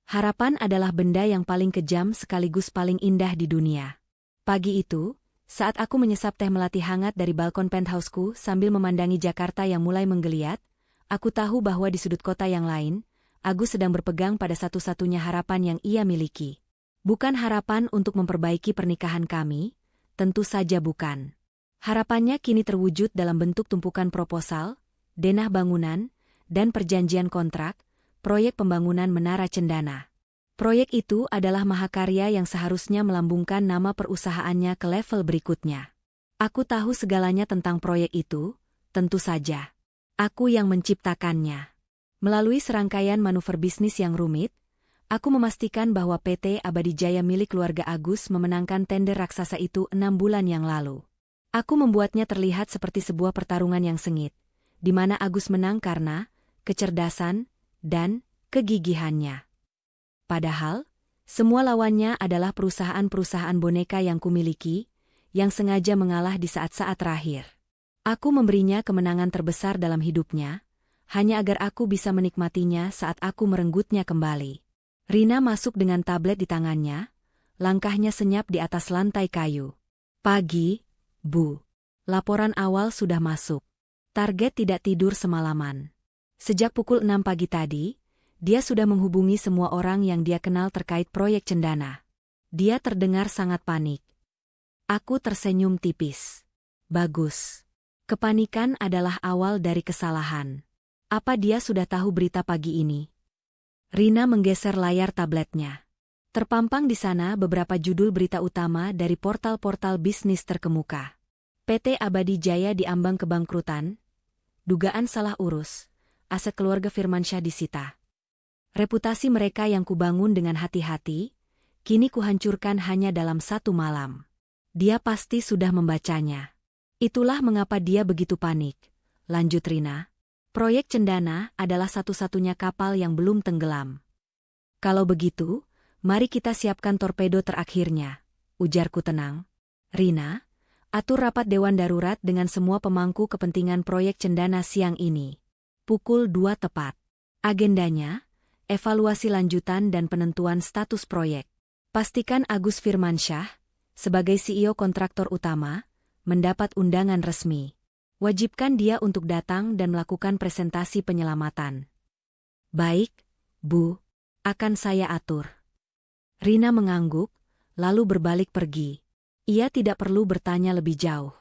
Harapan adalah benda yang paling kejam sekaligus paling indah di dunia. Pagi itu, saat aku menyesap teh melati hangat dari balkon penthouseku sambil memandangi Jakarta yang mulai menggeliat, aku tahu bahwa di sudut kota yang lain, Agus sedang berpegang pada satu-satunya harapan yang ia miliki. Bukan harapan untuk memperbaiki pernikahan kami, tentu saja bukan. Harapannya kini terwujud dalam bentuk tumpukan proposal, denah bangunan, dan perjanjian kontrak, proyek pembangunan Menara Cendana. Proyek itu adalah mahakarya yang seharusnya melambungkan nama perusahaannya ke level berikutnya. Aku tahu segalanya tentang proyek itu, tentu saja. Aku yang menciptakannya. Melalui serangkaian manuver bisnis yang rumit, aku memastikan bahwa PT Abadi Jaya milik keluarga Agus memenangkan tender raksasa itu 6 bulan yang lalu. Aku membuatnya terlihat seperti sebuah pertarungan yang sengit, di mana Agus menang karena kecerdasan dan kegigihannya. Padahal, semua lawannya adalah perusahaan-perusahaan boneka yang kumiliki, yang sengaja mengalah di saat-saat terakhir. Aku memberinya kemenangan terbesar dalam hidupnya, hanya agar aku bisa menikmatinya saat aku merenggutnya kembali. Rina masuk dengan tablet di tangannya, langkahnya senyap di atas lantai kayu. Pagi, Bu. Laporan awal sudah masuk. Target tidak tidur semalaman. Sejak pukul 6 pagi tadi, dia sudah menghubungi semua orang yang dia kenal terkait proyek Cendana. Dia terdengar sangat panik. Aku tersenyum tipis. Bagus. Kepanikan adalah awal dari kesalahan. Apa dia sudah tahu berita pagi ini? Rina menggeser layar tabletnya. Terpampang di sana beberapa judul berita utama dari portal-portal bisnis terkemuka. PT Abadi Jaya diambang kebangkrutan. Dugaan salah urus. Aset keluarga Firmansyah disita. Reputasi mereka yang kubangun dengan hati-hati, kini kuhancurkan hanya dalam 1 malam. Dia pasti sudah membacanya. Itulah mengapa dia begitu panik. Lanjut Rina. Proyek Cendana adalah satu-satunya kapal yang belum tenggelam. Kalau begitu, mari kita siapkan torpedo terakhirnya, ujarku tenang. Rina, atur rapat Dewan Darurat dengan semua pemangku kepentingan proyek Cendana siang ini. Pukul 2 tepat. Agendanya, evaluasi lanjutan dan penentuan status proyek. Pastikan Agus Firmansyah, sebagai CEO kontraktor utama, mendapat undangan resmi. Wajibkan dia untuk datang dan melakukan presentasi penyelamatan. Baik, Bu. Akan saya atur. Rina mengangguk, lalu berbalik pergi. Ia tidak perlu bertanya lebih jauh.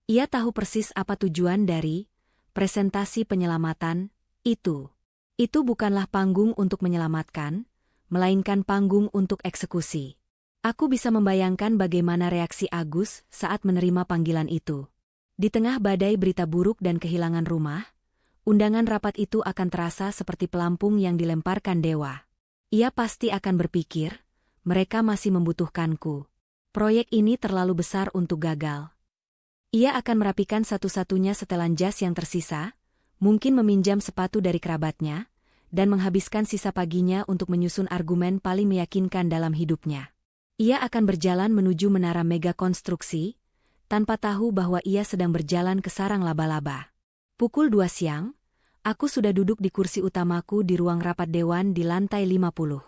Ia tahu persis apa tujuan dari presentasi penyelamatan itu. Itu bukanlah panggung untuk menyelamatkan, melainkan panggung untuk eksekusi. Aku bisa membayangkan bagaimana reaksi Agus saat menerima panggilan itu. Di tengah badai berita buruk dan kehilangan rumah, undangan rapat itu akan terasa seperti pelampung yang dilemparkan dewa. Ia pasti akan berpikir, mereka masih membutuhkanku. Proyek ini terlalu besar untuk gagal. Ia akan merapikan satu-satunya setelan jas yang tersisa, mungkin meminjam sepatu dari kerabatnya, dan menghabiskan sisa paginya untuk menyusun argumen paling meyakinkan dalam hidupnya. Ia akan berjalan menuju menara mega konstruksi, tanpa tahu bahwa ia sedang berjalan ke sarang laba-laba. Pukul 2 siang, aku sudah duduk di kursi utamaku di ruang rapat dewan di lantai 50.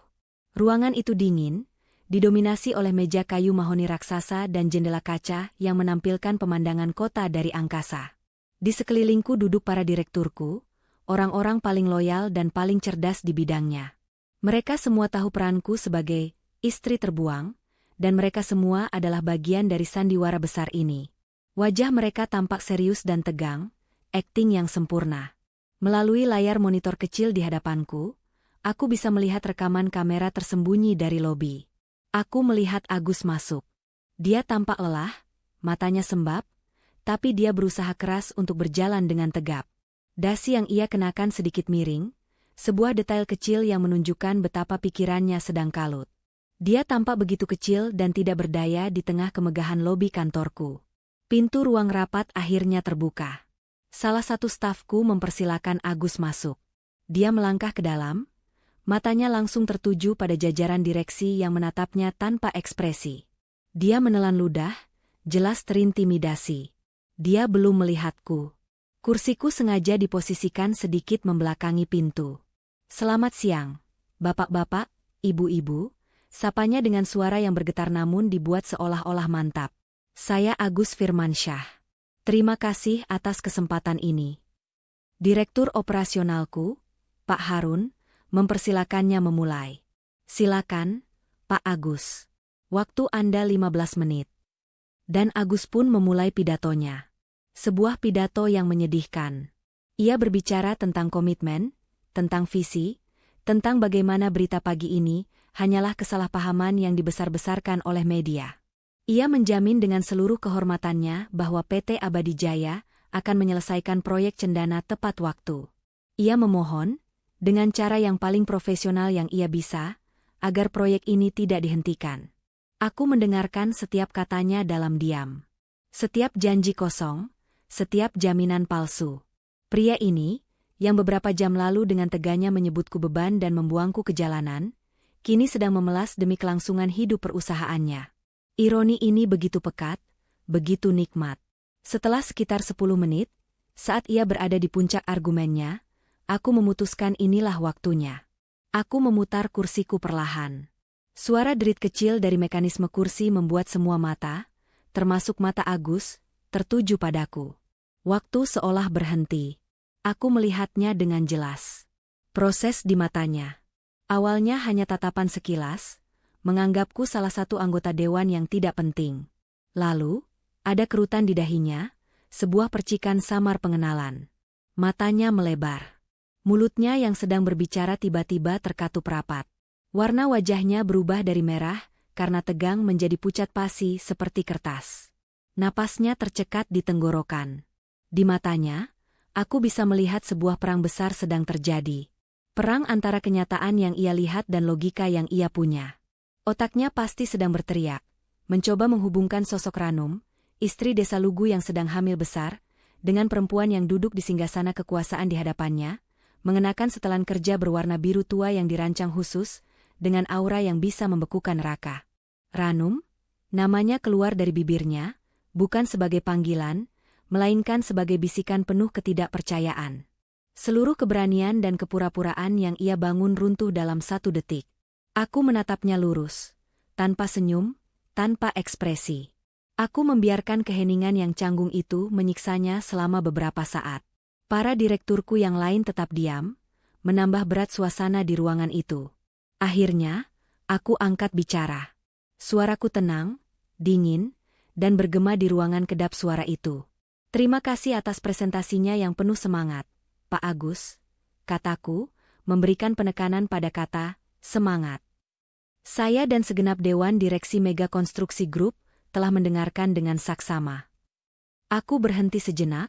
Ruangan itu dingin, didominasi oleh meja kayu mahoni raksasa dan jendela kaca yang menampilkan pemandangan kota dari angkasa. Di sekelilingku duduk para direkturku, orang-orang paling loyal dan paling cerdas di bidangnya. Mereka semua tahu peranku sebagai istri terbuang, dan mereka semua adalah bagian dari sandiwara besar ini. Wajah mereka tampak serius dan tegang, akting yang sempurna. Melalui layar monitor kecil di hadapanku, aku bisa melihat rekaman kamera tersembunyi dari lobi. Aku melihat Agus masuk. Dia tampak lelah, matanya sembab, tapi dia berusaha keras untuk berjalan dengan tegap. Dasi yang ia kenakan sedikit miring, sebuah detail kecil yang menunjukkan betapa pikirannya sedang kalut. Dia tampak begitu kecil dan tidak berdaya di tengah kemegahan lobi kantorku. Pintu ruang rapat akhirnya terbuka. Salah satu stafku mempersilakan Agus masuk. Dia melangkah ke dalam, matanya langsung tertuju pada jajaran direksi yang menatapnya tanpa ekspresi. Dia menelan ludah, jelas terintimidasi. Dia belum melihatku. Kursiku sengaja diposisikan sedikit membelakangi pintu. "Selamat siang, bapak-bapak, ibu-ibu," sapanya dengan suara yang bergetar namun dibuat seolah-olah mantap. "Saya Agus Firmansyah. Terima kasih atas kesempatan ini." Direktur operasionalku, Pak Harun, mempersilakannya memulai. "Silakan, Pak Agus. Waktu Anda 15 menit." Dan Agus pun memulai pidatonya. Sebuah pidato yang menyedihkan. Ia berbicara tentang komitmen, tentang visi, tentang bagaimana berita pagi ini hanyalah kesalahpahaman yang dibesar-besarkan oleh media. Ia menjamin dengan seluruh kehormatannya bahwa PT Abadi Jaya akan menyelesaikan proyek Cendana tepat waktu. Ia memohon, dengan cara yang paling profesional yang ia bisa, agar proyek ini tidak dihentikan. Aku mendengarkan setiap katanya dalam diam. Setiap janji kosong, setiap jaminan palsu. Pria ini, yang beberapa jam lalu dengan teganya menyebutku beban dan membuangku ke jalanan, kini sedang memelas demi kelangsungan hidup perusahaannya. Ironi ini begitu pekat, begitu nikmat. Setelah sekitar 10 menit, saat ia berada di puncak argumennya, aku memutuskan inilah waktunya. Aku memutar kursiku perlahan. Suara derit kecil dari mekanisme kursi membuat semua mata, termasuk mata Agus, tertuju padaku. Waktu seolah berhenti. Aku melihatnya dengan jelas. Proses di matanya. Awalnya hanya tatapan sekilas, menganggapku salah satu anggota dewan yang tidak penting. Lalu, ada kerutan di dahinya, sebuah percikan samar pengenalan. Matanya melebar. Mulutnya yang sedang berbicara tiba-tiba terkatup rapat. Warna wajahnya berubah dari merah, karena tegang menjadi pucat pasi seperti kertas. Napasnya tercekat di tenggorokan. Di matanya, aku bisa melihat sebuah perang besar sedang terjadi. Perang antara kenyataan yang ia lihat dan logika yang ia punya. Otaknya pasti sedang berteriak, mencoba menghubungkan sosok Ranum, istri desa Lugu yang sedang hamil besar, dengan perempuan yang duduk di singgasana kekuasaan di hadapannya, mengenakan setelan kerja berwarna biru tua yang dirancang khusus, dengan aura yang bisa membekukan neraka. Ranum, namanya keluar dari bibirnya, bukan sebagai panggilan, melainkan sebagai bisikan penuh ketidakpercayaan. Seluruh keberanian dan kepura-puraan yang ia bangun runtuh dalam 1 detik. Aku menatapnya lurus, tanpa senyum, tanpa ekspresi. Aku membiarkan keheningan yang canggung itu menyiksanya selama beberapa saat. Para direkturku yang lain tetap diam, menambah berat suasana di ruangan itu. Akhirnya, aku angkat bicara. Suaraku tenang, dingin, dan bergema di ruangan kedap suara itu. "Terima kasih atas presentasinya yang penuh semangat, Pak Agus," kataku, memberikan penekanan pada kata semangat. Saya dan segenap Dewan Direksi Mega Konstruksi Group telah mendengarkan dengan saksama. Aku berhenti sejenak,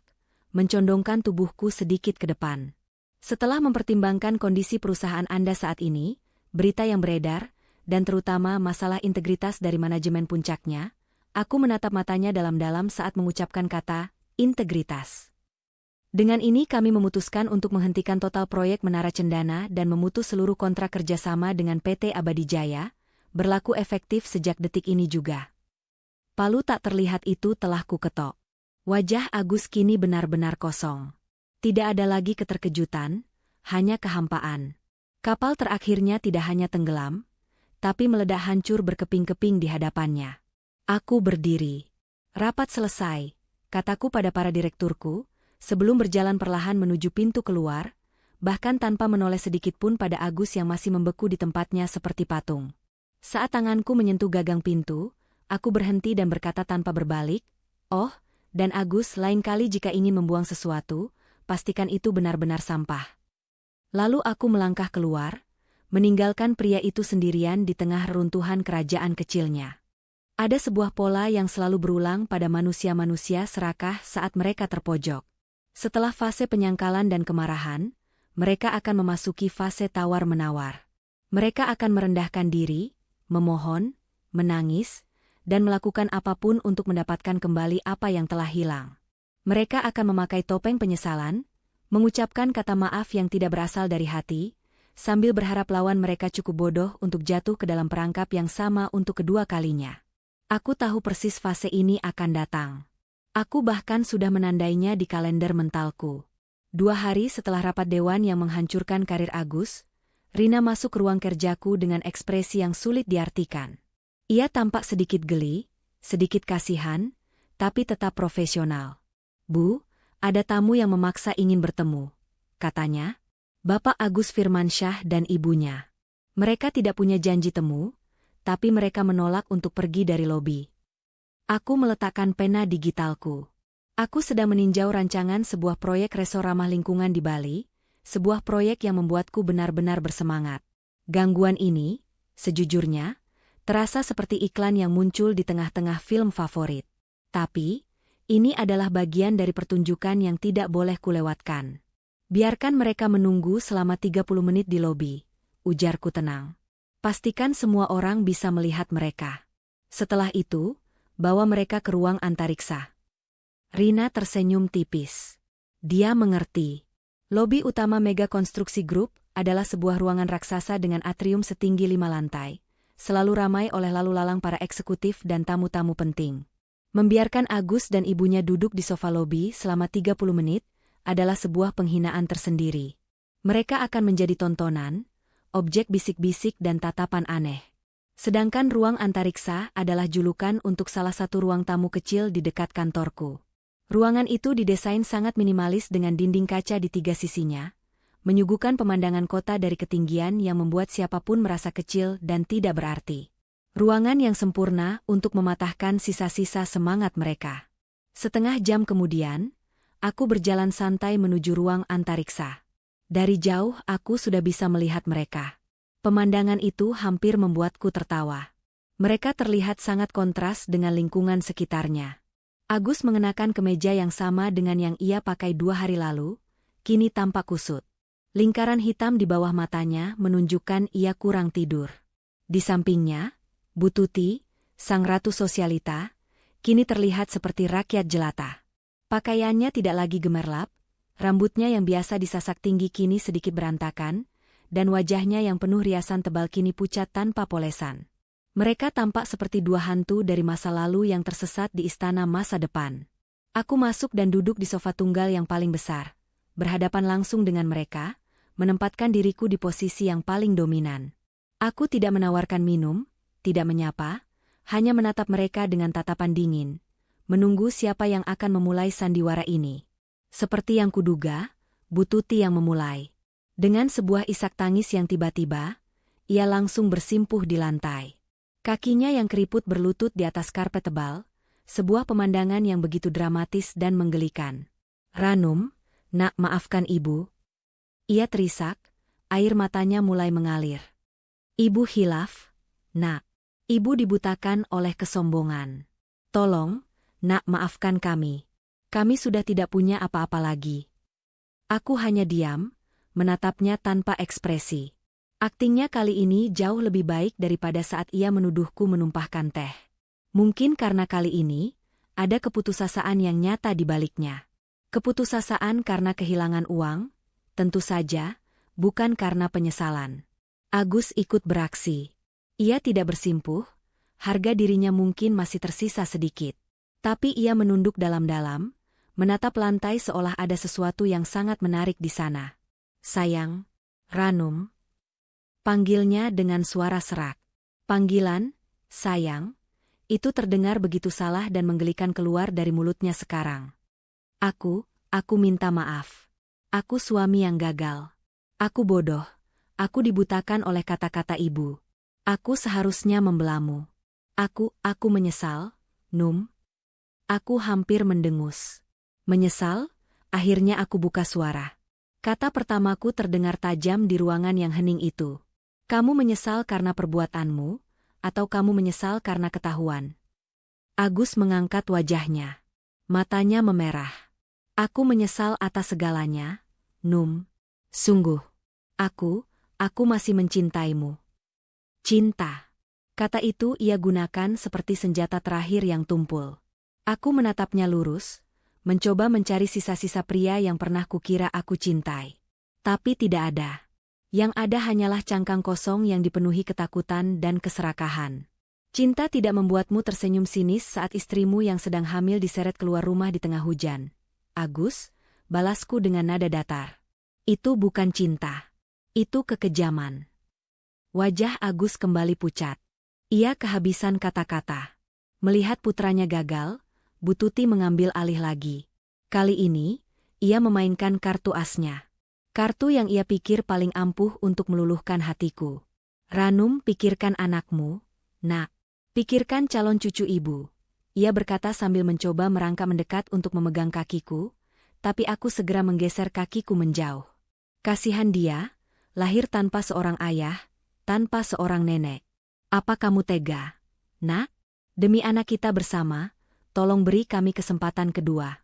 mencondongkan tubuhku sedikit ke depan. Setelah mempertimbangkan kondisi perusahaan Anda saat ini, berita yang beredar, dan terutama masalah integritas dari manajemen puncaknya, aku menatap matanya dalam-dalam saat mengucapkan kata integritas. Dengan ini kami memutuskan untuk menghentikan total proyek Menara Cendana dan memutus seluruh kontrak kerjasama dengan PT Abadi Jaya, berlaku efektif sejak detik ini juga. Palu tak terlihat itu telah kuketok. Wajah Agus kini benar-benar kosong. Tidak ada lagi keterkejutan, hanya kehampaan. Kapal terakhirnya tidak hanya tenggelam, tapi meledak hancur berkeping-keping di hadapannya. Aku berdiri. "Rapat selesai," kataku pada para direkturku, sebelum berjalan perlahan menuju pintu keluar, bahkan tanpa menoleh sedikitpun pada Agus yang masih membeku di tempatnya seperti patung. Saat tanganku menyentuh gagang pintu, aku berhenti dan berkata tanpa berbalik, "Oh, dan Agus, lain kali jika ingin membuang sesuatu, pastikan itu benar-benar sampah." Lalu aku melangkah keluar, meninggalkan pria itu sendirian di tengah reruntuhan kerajaan kecilnya. Ada sebuah pola yang selalu berulang pada manusia-manusia serakah saat mereka terpojok. Setelah fase penyangkalan dan kemarahan, mereka akan memasuki fase tawar-menawar. Mereka akan merendahkan diri, memohon, menangis, dan melakukan apapun untuk mendapatkan kembali apa yang telah hilang. Mereka akan memakai topeng penyesalan, mengucapkan kata maaf yang tidak berasal dari hati, sambil berharap lawan mereka cukup bodoh untuk jatuh ke dalam perangkap yang sama untuk kedua kalinya. Aku tahu persis fase ini akan datang. Aku bahkan sudah menandainya di kalender mentalku. 2 hari setelah rapat dewan yang menghancurkan karir Agus, Rina masuk ke ruang kerjaku dengan ekspresi yang sulit diartikan. Ia tampak sedikit geli, sedikit kasihan, tapi tetap profesional. "Bu, ada tamu yang memaksa ingin bertemu," katanya. Bapak Agus Firmansyah dan ibunya. Mereka tidak punya janji temu, tapi mereka menolak untuk pergi dari lobi. Aku meletakkan pena digitalku. Aku sedang meninjau rancangan sebuah proyek resor ramah lingkungan di Bali, sebuah proyek yang membuatku benar-benar bersemangat. Gangguan ini, sejujurnya, terasa seperti iklan yang muncul di tengah-tengah film favorit. Tapi, ini adalah bagian dari pertunjukan yang tidak boleh kulewatkan. "Biarkan mereka menunggu selama 30 menit di lobi," ujarku tenang. "Pastikan semua orang bisa melihat mereka. Setelah itu, bawa mereka ke ruang antariksa." Rina tersenyum tipis. Dia mengerti. Lobi utama Mega Konstruksi Group adalah sebuah ruangan raksasa dengan atrium setinggi 5 lantai, selalu ramai oleh lalu lalang para eksekutif dan tamu-tamu penting. Membiarkan Agus dan ibunya duduk di sofa lobi selama 30 menit adalah sebuah penghinaan tersendiri. Mereka akan menjadi tontonan, objek bisik-bisik dan tatapan aneh. Sedangkan ruang antariksa adalah julukan untuk salah satu ruang tamu kecil di dekat kantorku. Ruangan itu didesain sangat minimalis dengan dinding kaca di 3 sisinya, menyuguhkan pemandangan kota dari ketinggian yang membuat siapapun merasa kecil dan tidak berarti. Ruangan yang sempurna untuk mematahkan sisa-sisa semangat mereka. Setengah jam kemudian, aku berjalan santai menuju ruang antariksa. Dari jauh aku sudah bisa melihat mereka. Pemandangan itu hampir membuatku tertawa. Mereka terlihat sangat kontras dengan lingkungan sekitarnya. Agus mengenakan kemeja yang sama dengan yang ia pakai 2 hari lalu, kini tampak kusut. Lingkaran hitam di bawah matanya menunjukkan ia kurang tidur. Di sampingnya, Bu Tuti, sang ratu sosialita, kini terlihat seperti rakyat jelata. Pakaiannya tidak lagi gemerlap, rambutnya yang biasa disasak tinggi kini sedikit berantakan, dan wajahnya yang penuh riasan tebal kini pucat tanpa polesan. Mereka tampak seperti 2 hantu dari masa lalu yang tersesat di istana masa depan. Aku masuk dan duduk di sofa tunggal yang paling besar, berhadapan langsung dengan mereka, menempatkan diriku di posisi yang paling dominan. Aku tidak menawarkan minum, tidak menyapa, hanya menatap mereka dengan tatapan dingin, menunggu siapa yang akan memulai sandiwara ini. Seperti yang kuduga, Bu Tuti yang memulai. Dengan sebuah isak tangis yang tiba-tiba, ia langsung bersimpuh di lantai. Kakinya yang keriput berlutut di atas karpet tebal, sebuah pemandangan yang begitu dramatis dan menggelikan. "Ranum, nak, maafkan ibu." Ia terisak, air matanya mulai mengalir. "Ibu hilaf, nak. Ibu dibutakan oleh kesombongan. Tolong, nak, maafkan kami. Kami sudah tidak punya apa-apa lagi." Aku hanya diam, menatapnya tanpa ekspresi. Aktingnya kali ini jauh lebih baik daripada saat ia menuduhku menumpahkan teh. Mungkin karena kali ini, ada keputusasaan yang nyata di baliknya. Keputusasaan karena kehilangan uang, tentu saja, bukan karena penyesalan. Agus ikut beraksi. Ia tidak bersimpuh, harga dirinya mungkin masih tersisa sedikit. Tapi ia menunduk dalam-dalam, menatap lantai seolah ada sesuatu yang sangat menarik di sana. "Sayang, Ranum," panggilnya dengan suara serak. Panggilan, sayang, itu terdengar begitu salah dan menggelikan keluar dari mulutnya sekarang. Aku minta maaf. Aku suami yang gagal. Aku bodoh. Aku dibutakan oleh kata-kata ibu. Aku seharusnya membelamu. Aku menyesal, Num. Aku hampir mendengus. Menyesal? Akhirnya aku buka suara. Kata pertamaku terdengar tajam di ruangan yang hening itu. "Kamu menyesal karena perbuatanmu, atau kamu menyesal karena ketahuan?" Agus mengangkat wajahnya. Matanya memerah. "Aku menyesal atas segalanya, Num. Sungguh. Aku masih mencintaimu." Cinta. Kata itu ia gunakan seperti senjata terakhir yang tumpul. Aku menatapnya lurus, mencoba mencari sisa-sisa pria yang pernah kukira aku cintai. Tapi tidak ada. Yang ada hanyalah cangkang kosong yang dipenuhi ketakutan dan keserakahan. Cinta tidak membuatmu tersenyum sinis saat istrimu yang sedang hamil diseret keluar rumah di tengah hujan. Agus, balasku dengan nada datar. Itu bukan cinta. Itu kekejaman. Wajah Agus kembali pucat. Ia kehabisan kata-kata. Melihat putranya gagal, Bu Tuti mengambil alih lagi. Kali ini, ia memainkan kartu asnya. Kartu yang ia pikir paling ampuh untuk meluluhkan hatiku. Ranum, pikirkan anakmu, nak. Pikirkan calon cucu ibu. Ia berkata sambil mencoba merangkak mendekat untuk memegang kakiku, tapi aku segera menggeser kakiku menjauh. Kasihan dia, lahir tanpa seorang ayah, tanpa seorang nenek. Apa kamu tega? Nak? Demi anak kita bersama, tolong beri kami kesempatan kedua.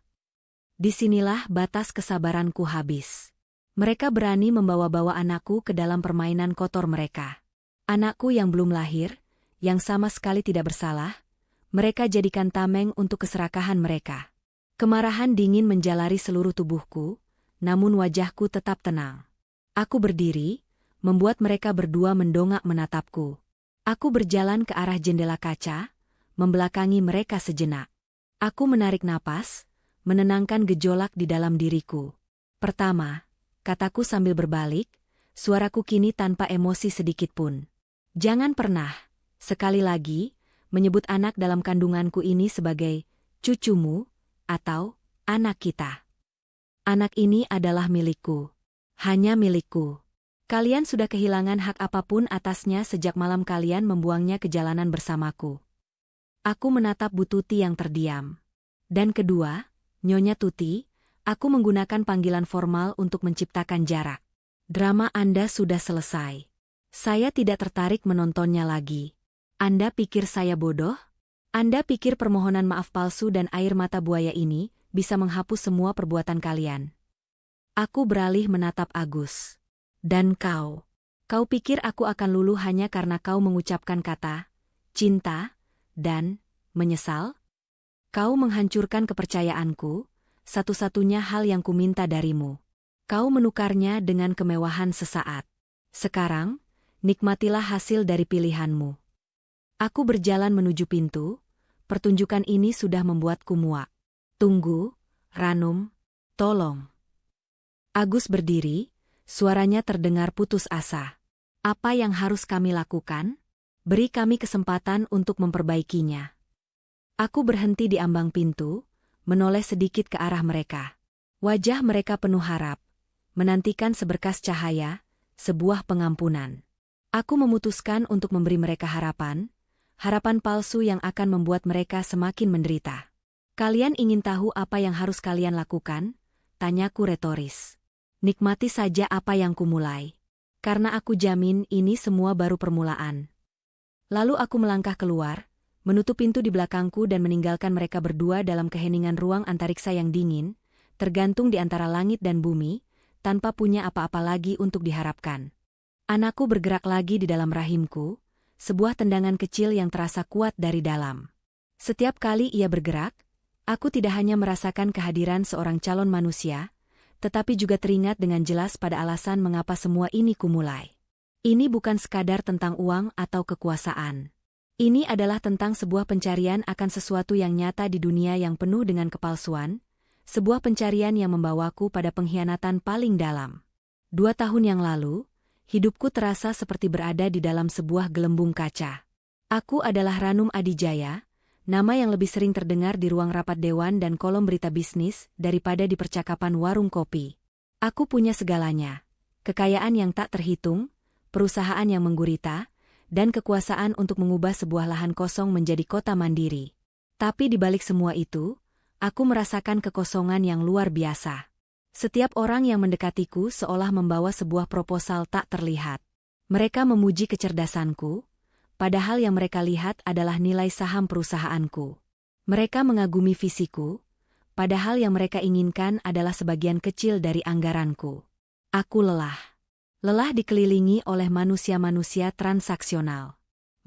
Disinilah batas kesabaranku habis. Mereka berani membawa-bawa anakku ke dalam permainan kotor mereka. Anakku yang belum lahir, yang sama sekali tidak bersalah, mereka jadikan tameng untuk keserakahan mereka. Kemarahan dingin menjalari seluruh tubuhku, namun wajahku tetap tenang. Aku berdiri, membuat mereka berdua mendongak menatapku. Aku berjalan ke arah jendela kaca, membelakangi mereka sejenak. Aku menarik napas, menenangkan gejolak di dalam diriku. Pertama, kataku sambil berbalik, suaraku kini tanpa emosi sedikitpun. Jangan pernah, sekali lagi, menyebut anak dalam kandunganku ini sebagai cucumu atau anak kita. Anak ini adalah milikku. Hanya milikku. Kalian sudah kehilangan hak apapun atasnya sejak malam kalian membuangnya ke jalanan bersamaku. Aku menatap Bu Tuti yang terdiam. Dan kedua, Nyonya Tuti, aku menggunakan panggilan formal untuk menciptakan jarak. Drama Anda sudah selesai. Saya tidak tertarik menontonnya lagi. Anda pikir saya bodoh? Anda pikir permohonan maaf palsu dan air mata buaya ini bisa menghapus semua perbuatan kalian? Aku beralih menatap Agus. Dan kau pikir aku akan luluh hanya karena kau mengucapkan kata cinta dan menyesal? Kau menghancurkan kepercayaanku, satu-satunya hal yang kuminta darimu. Kau menukarnya dengan kemewahan sesaat. Sekarang, nikmatilah hasil dari pilihanmu. Aku berjalan menuju pintu, pertunjukan ini sudah membuatku muak. Tunggu, Ranum, tolong. Agus berdiri, suaranya terdengar putus asa. Apa yang harus kami lakukan? Beri kami kesempatan untuk memperbaikinya. Aku berhenti di ambang pintu, menoleh sedikit ke arah mereka. Wajah mereka penuh harap, menantikan seberkas cahaya, sebuah pengampunan. Aku memutuskan untuk memberi mereka harapan palsu yang akan membuat mereka semakin menderita. Kalian ingin tahu apa yang harus kalian lakukan? Tanyaku retoris. Nikmati saja apa yang kumulai. Karena aku jamin ini semua baru permulaan. Lalu aku melangkah keluar, menutup pintu di belakangku dan meninggalkan mereka berdua dalam keheningan ruang antariksa yang dingin, tergantung di antara langit dan bumi, tanpa punya apa-apa lagi untuk diharapkan. Anakku bergerak lagi di dalam rahimku, sebuah tendangan kecil yang terasa kuat dari dalam. Setiap kali ia bergerak, aku tidak hanya merasakan kehadiran seorang calon manusia, tetapi juga teringat dengan jelas pada alasan mengapa semua ini kumulai. Ini bukan sekadar tentang uang atau kekuasaan. Ini adalah tentang sebuah pencarian akan sesuatu yang nyata di dunia yang penuh dengan kepalsuan, sebuah pencarian yang membawaku pada pengkhianatan paling dalam. 2 tahun yang lalu, hidupku terasa seperti berada di dalam sebuah gelembung kaca. Aku adalah Ranum Adijaya, nama yang lebih sering terdengar di ruang rapat dewan dan kolom berita bisnis daripada di percakapan warung kopi. Aku punya segalanya, kekayaan yang tak terhitung, perusahaan yang menggurita, dan kekuasaan untuk mengubah sebuah lahan kosong menjadi kota mandiri. Tapi di balik semua itu, aku merasakan kekosongan yang luar biasa. Setiap orang yang mendekatiku seolah membawa sebuah proposal tak terlihat. Mereka memuji kecerdasanku, padahal yang mereka lihat adalah nilai saham perusahaanku. Mereka mengagumi visiku, padahal yang mereka inginkan adalah sebagian kecil dari anggaranku. Aku lelah. Lelah dikelilingi oleh manusia-manusia transaksional.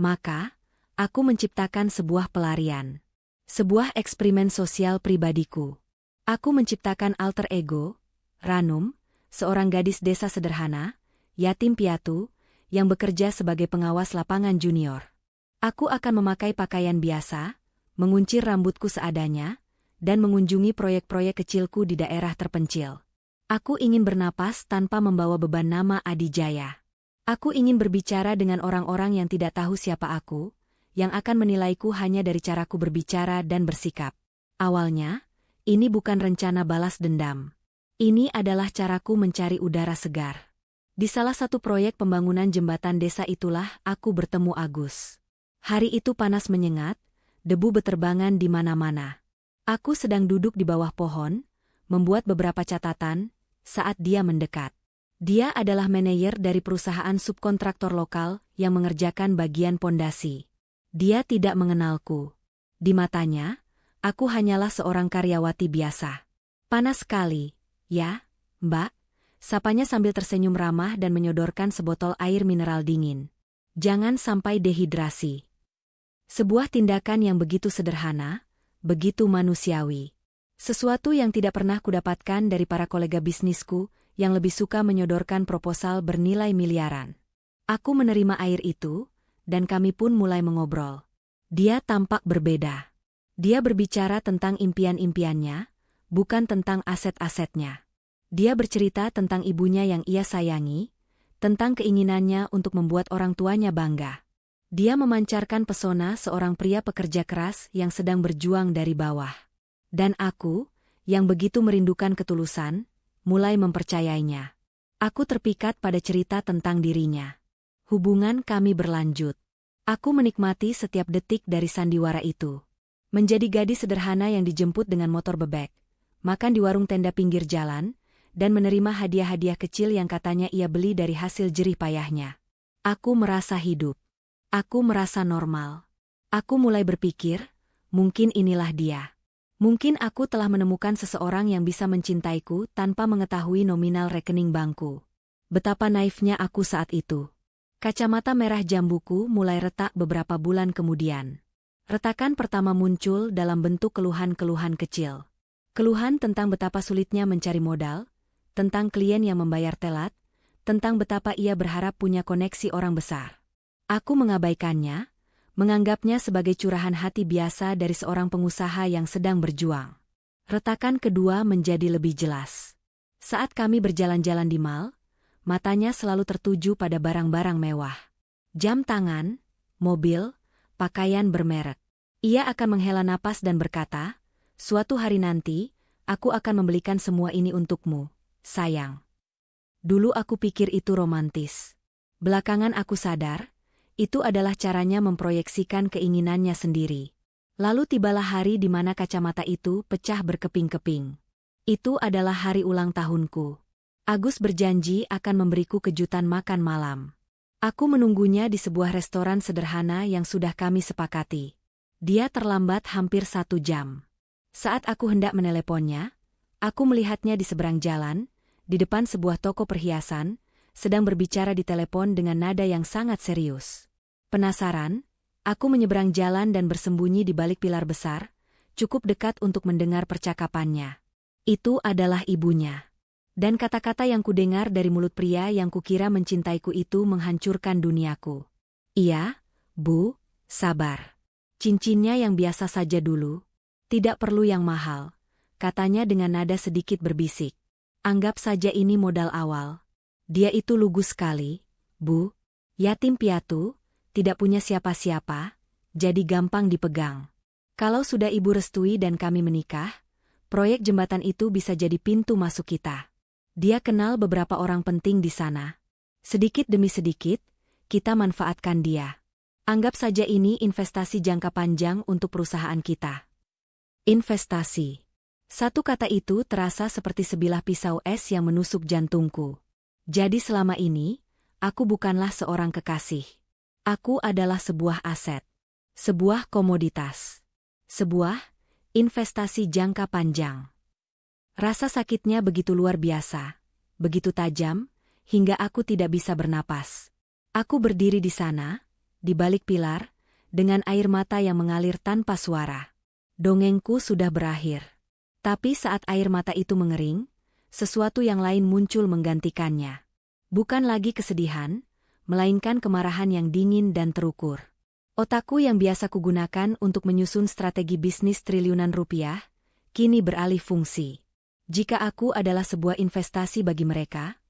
Maka, aku menciptakan sebuah pelarian. Sebuah eksperimen sosial pribadiku. Aku menciptakan alter ego, Ranum, seorang gadis desa sederhana, yatim piatu, yang bekerja sebagai pengawas lapangan junior. Aku akan memakai pakaian biasa, menguncir rambutku seadanya, dan mengunjungi proyek-proyek kecilku di daerah terpencil. Aku ingin bernapas tanpa membawa beban nama Adijaya. Aku ingin berbicara dengan orang-orang yang tidak tahu siapa aku, yang akan menilaiku hanya dari caraku berbicara dan bersikap. Awalnya, ini bukan rencana balas dendam. Ini adalah caraku mencari udara segar. Di salah satu proyek pembangunan jembatan desa itulah aku bertemu Agus. Hari itu panas menyengat, debu beterbangan di mana-mana. Aku sedang duduk di bawah pohon, membuat beberapa catatan, saat dia mendekat. Dia adalah manajer dari perusahaan subkontraktor lokal yang mengerjakan bagian pondasi. Dia tidak mengenalku. Di matanya, aku hanyalah seorang karyawati biasa. Panas sekali, ya, Mbak? Sapanya sambil tersenyum ramah dan menyodorkan sebotol air mineral dingin. Jangan sampai dehidrasi. Sebuah tindakan yang begitu sederhana, begitu manusiawi. Sesuatu yang tidak pernah kudapatkan dari para kolega bisnisku yang lebih suka menyodorkan proposal bernilai miliaran. Aku menerima air itu, dan kami pun mulai mengobrol. Dia tampak berbeda. Dia berbicara tentang impian-impiannya, bukan tentang aset-asetnya. Dia bercerita tentang ibunya yang ia sayangi, tentang keinginannya untuk membuat orang tuanya bangga. Dia memancarkan pesona seorang pria pekerja keras yang sedang berjuang dari bawah. Dan aku, yang begitu merindukan ketulusan, mulai mempercayainya. Aku terpikat pada cerita tentang dirinya. Hubungan kami berlanjut. Aku menikmati setiap detik dari sandiwara itu. Menjadi gadis sederhana yang dijemput dengan motor bebek, makan di warung tenda pinggir jalan, dan menerima hadiah-hadiah kecil yang katanya ia beli dari hasil jerih payahnya. Aku merasa hidup. Aku merasa normal. Aku mulai berpikir, mungkin inilah dia. Mungkin aku telah menemukan seseorang yang bisa mencintaiku tanpa mengetahui nominal rekening bankku. Betapa naifnya aku saat itu. Kacamata merah jambuku mulai retak beberapa bulan kemudian. Retakan pertama muncul dalam bentuk keluhan-keluhan kecil. Keluhan tentang betapa sulitnya mencari modal, tentang klien yang membayar telat, tentang betapa ia berharap punya koneksi orang besar. Aku mengabaikannya, menganggapnya sebagai curahan hati biasa dari seorang pengusaha yang sedang berjuang. Retakan kedua menjadi lebih jelas. Saat kami berjalan-jalan di mal, matanya selalu tertuju pada barang-barang mewah. Jam tangan, mobil, pakaian bermerek. Ia akan menghela napas dan berkata, "Suatu hari nanti, aku akan membelikan semua ini untukmu, sayang." Dulu aku pikir itu romantis. Belakangan aku sadar, itu adalah caranya memproyeksikan keinginannya sendiri. Lalu tibalah hari di mana kacamata itu pecah berkeping-keping. Itu adalah hari ulang tahunku. Agus berjanji akan memberiku kejutan makan malam. Aku menunggunya di sebuah restoran sederhana yang sudah kami sepakati. Dia terlambat hampir 1 jam. Saat aku hendak meneleponnya, aku melihatnya di seberang jalan, di depan sebuah toko perhiasan, sedang berbicara di telepon dengan nada yang sangat serius. Penasaran, aku menyeberang jalan dan bersembunyi di balik pilar besar, cukup dekat untuk mendengar percakapannya. Itu adalah ibunya. Dan kata-kata yang kudengar dari mulut pria yang kukira mencintaiku itu menghancurkan duniaku. "Iya, Bu, sabar. Cincinnya yang biasa saja dulu. Tidak perlu yang mahal," katanya dengan nada sedikit berbisik. "Anggap saja ini modal awal. Dia itu lugu sekali, Bu. Yatim piatu, tidak punya siapa-siapa, jadi gampang dipegang. Kalau sudah Ibu restui dan kami menikah, proyek jembatan itu bisa jadi pintu masuk kita. Dia kenal beberapa orang penting di sana. Sedikit demi sedikit, kita manfaatkan dia. Anggap saja ini investasi jangka panjang untuk perusahaan kita." Investasi. Satu kata itu terasa seperti sebilah pisau es yang menusuk jantungku. Jadi selama ini, aku bukanlah seorang kekasih. Aku adalah sebuah aset. Sebuah komoditas. Sebuah investasi jangka panjang. Rasa sakitnya begitu luar biasa, begitu tajam, hingga aku tidak bisa bernapas. Aku berdiri di sana, di balik pilar, dengan air mata yang mengalir tanpa suara. Dongengku sudah berakhir. Tapi saat air mata itu mengering, sesuatu yang lain muncul menggantikannya. Bukan lagi kesedihan, melainkan kemarahan yang dingin dan terukur. Otakku yang biasa kugunakan untuk menyusun strategi bisnis triliunan rupiah, kini beralih fungsi. Jika aku adalah sebuah investasi bagi mereka,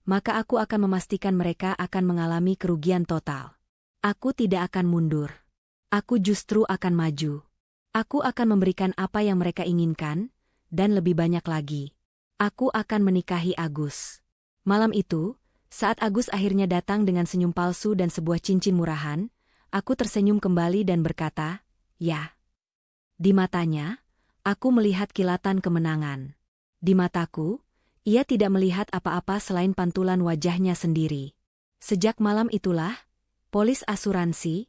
maka aku akan memastikan mereka akan mengalami kerugian total. Aku tidak akan mundur. Aku justru akan maju. Aku akan memberikan apa yang mereka inginkan, dan lebih banyak lagi. Aku akan menikahi Agus. Malam itu, saat Agus akhirnya datang dengan senyum palsu dan sebuah cincin murahan, aku tersenyum kembali dan berkata, "Ya." Di matanya, aku melihat kilatan kemenangan. Di mataku, ia tidak melihat apa-apa selain pantulan wajahnya sendiri. Sejak malam itulah, polis asuransi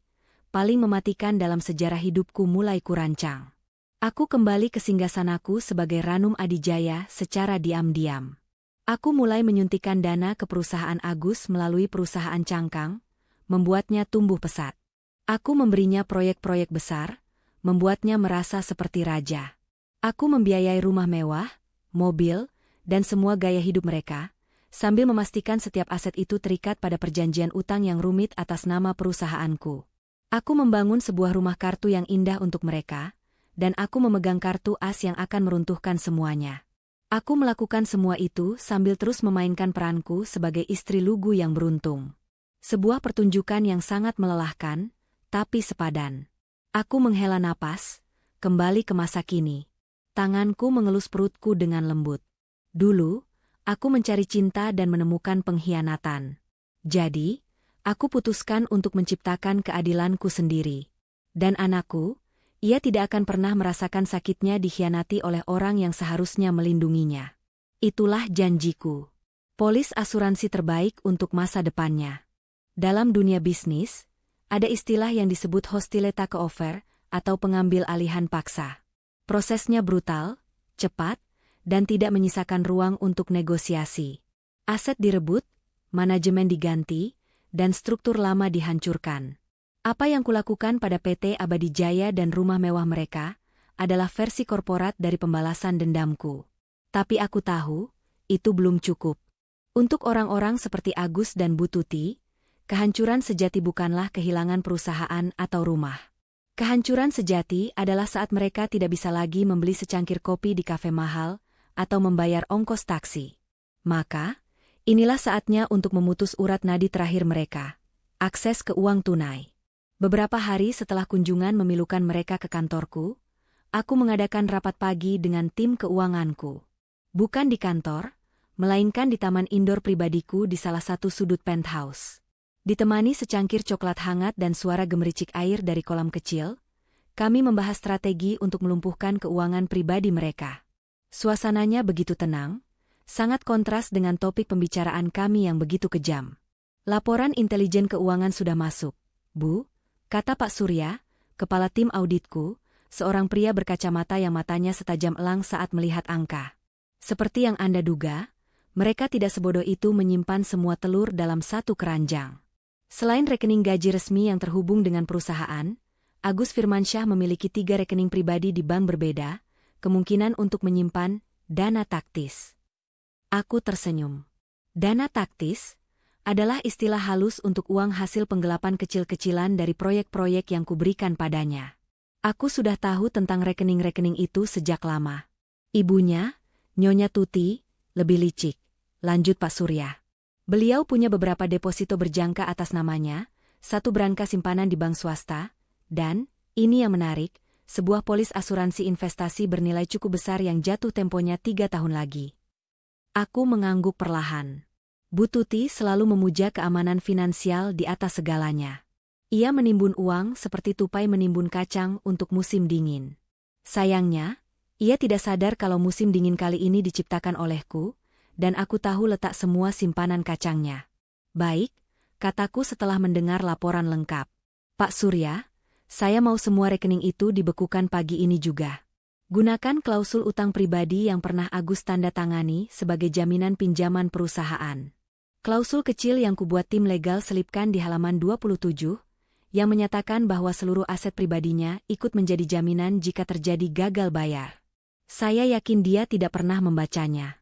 paling mematikan dalam sejarah hidupku mulai kurancang. Aku kembali ke singgasanaku sebagai Ranum Adijaya secara diam-diam. Aku mulai menyuntikkan dana ke perusahaan Agus melalui perusahaan cangkang, membuatnya tumbuh pesat. Aku memberinya proyek-proyek besar, membuatnya merasa seperti raja. Aku membiayai rumah mewah, mobil, dan semua gaya hidup mereka, sambil memastikan setiap aset itu terikat pada perjanjian utang yang rumit atas nama perusahaanku. Aku membangun sebuah rumah kartu yang indah untuk mereka, dan aku memegang kartu as yang akan meruntuhkan semuanya. Aku melakukan semua itu sambil terus memainkan peranku sebagai istri lugu yang beruntung. Sebuah pertunjukan yang sangat melelahkan, tapi sepadan. Aku menghela napas, kembali ke masa kini. Tanganku mengelus perutku dengan lembut. Dulu, aku mencari cinta dan menemukan pengkhianatan. Jadi, aku putuskan untuk menciptakan keadilanku sendiri. Dan anakku, ia tidak akan pernah merasakan sakitnya dikhianati oleh orang yang seharusnya melindunginya. Itulah janjiku. Polis asuransi terbaik untuk masa depannya. Dalam dunia bisnis, ada istilah yang disebut hostile takeover atau pengambil alihan paksa. Prosesnya brutal, cepat, dan tidak menyisakan ruang untuk negosiasi. Aset direbut, manajemen diganti, dan struktur lama dihancurkan. Apa yang kulakukan pada PT Abadi Jaya dan rumah mewah mereka adalah versi korporat dari pembalasan dendamku. Tapi aku tahu, itu belum cukup. Untuk orang-orang seperti Agus dan Bu Tuti, kehancuran sejati bukanlah kehilangan perusahaan atau rumah. Kehancuran sejati adalah saat mereka tidak bisa lagi membeli secangkir kopi di kafe mahal atau membayar ongkos taksi. Maka, inilah saatnya untuk memutus urat nadi terakhir mereka, akses ke uang tunai. Beberapa hari setelah kunjungan memilukan mereka ke kantorku, aku mengadakan rapat pagi dengan tim keuanganku. Bukan di kantor, melainkan di taman indoor pribadiku di salah satu sudut penthouse. Ditemani secangkir coklat hangat dan suara gemericik air dari kolam kecil, kami membahas strategi untuk melumpuhkan keuangan pribadi mereka. Suasananya begitu tenang, sangat kontras dengan topik pembicaraan kami yang begitu kejam. "Laporan intelijen keuangan sudah masuk, Bu," kata Pak Surya, kepala tim auditku, seorang pria berkacamata yang matanya setajam elang saat melihat angka. "Seperti yang Anda duga, mereka tidak sebodoh itu menyimpan semua telur dalam satu keranjang. Selain rekening gaji resmi yang terhubung dengan perusahaan, Agus Firmansyah memiliki 3 rekening pribadi di bank berbeda, kemungkinan untuk menyimpan dana taktis." Aku tersenyum. Dana taktis adalah istilah halus untuk uang hasil penggelapan kecil-kecilan dari proyek-proyek yang kuberikan padanya. Aku sudah tahu tentang rekening-rekening itu sejak lama. Ibunya, Nyonya Tuti, lebih licik, lanjut Pak Surya. Beliau punya beberapa deposito berjangka atas namanya, 1 berangka simpanan di bank swasta, dan, ini yang menarik, sebuah polis asuransi investasi bernilai cukup besar yang jatuh temponya 3 tahun lagi. Aku mengangguk perlahan. Bu Tuti selalu memuja keamanan finansial di atas segalanya. Ia menimbun uang seperti tupai menimbun kacang untuk musim dingin. Sayangnya, ia tidak sadar kalau musim dingin kali ini diciptakan olehku, dan aku tahu letak semua simpanan kacangnya. "Baik," kataku setelah mendengar laporan lengkap. "Pak Surya, saya mau semua rekening itu dibekukan pagi ini juga. Gunakan klausul utang pribadi yang pernah Agus tanda tangani sebagai jaminan pinjaman perusahaan. Klausul kecil yang kubuat tim legal selipkan di halaman 27, yang menyatakan bahwa seluruh aset pribadinya ikut menjadi jaminan jika terjadi gagal bayar. Saya yakin dia tidak pernah membacanya.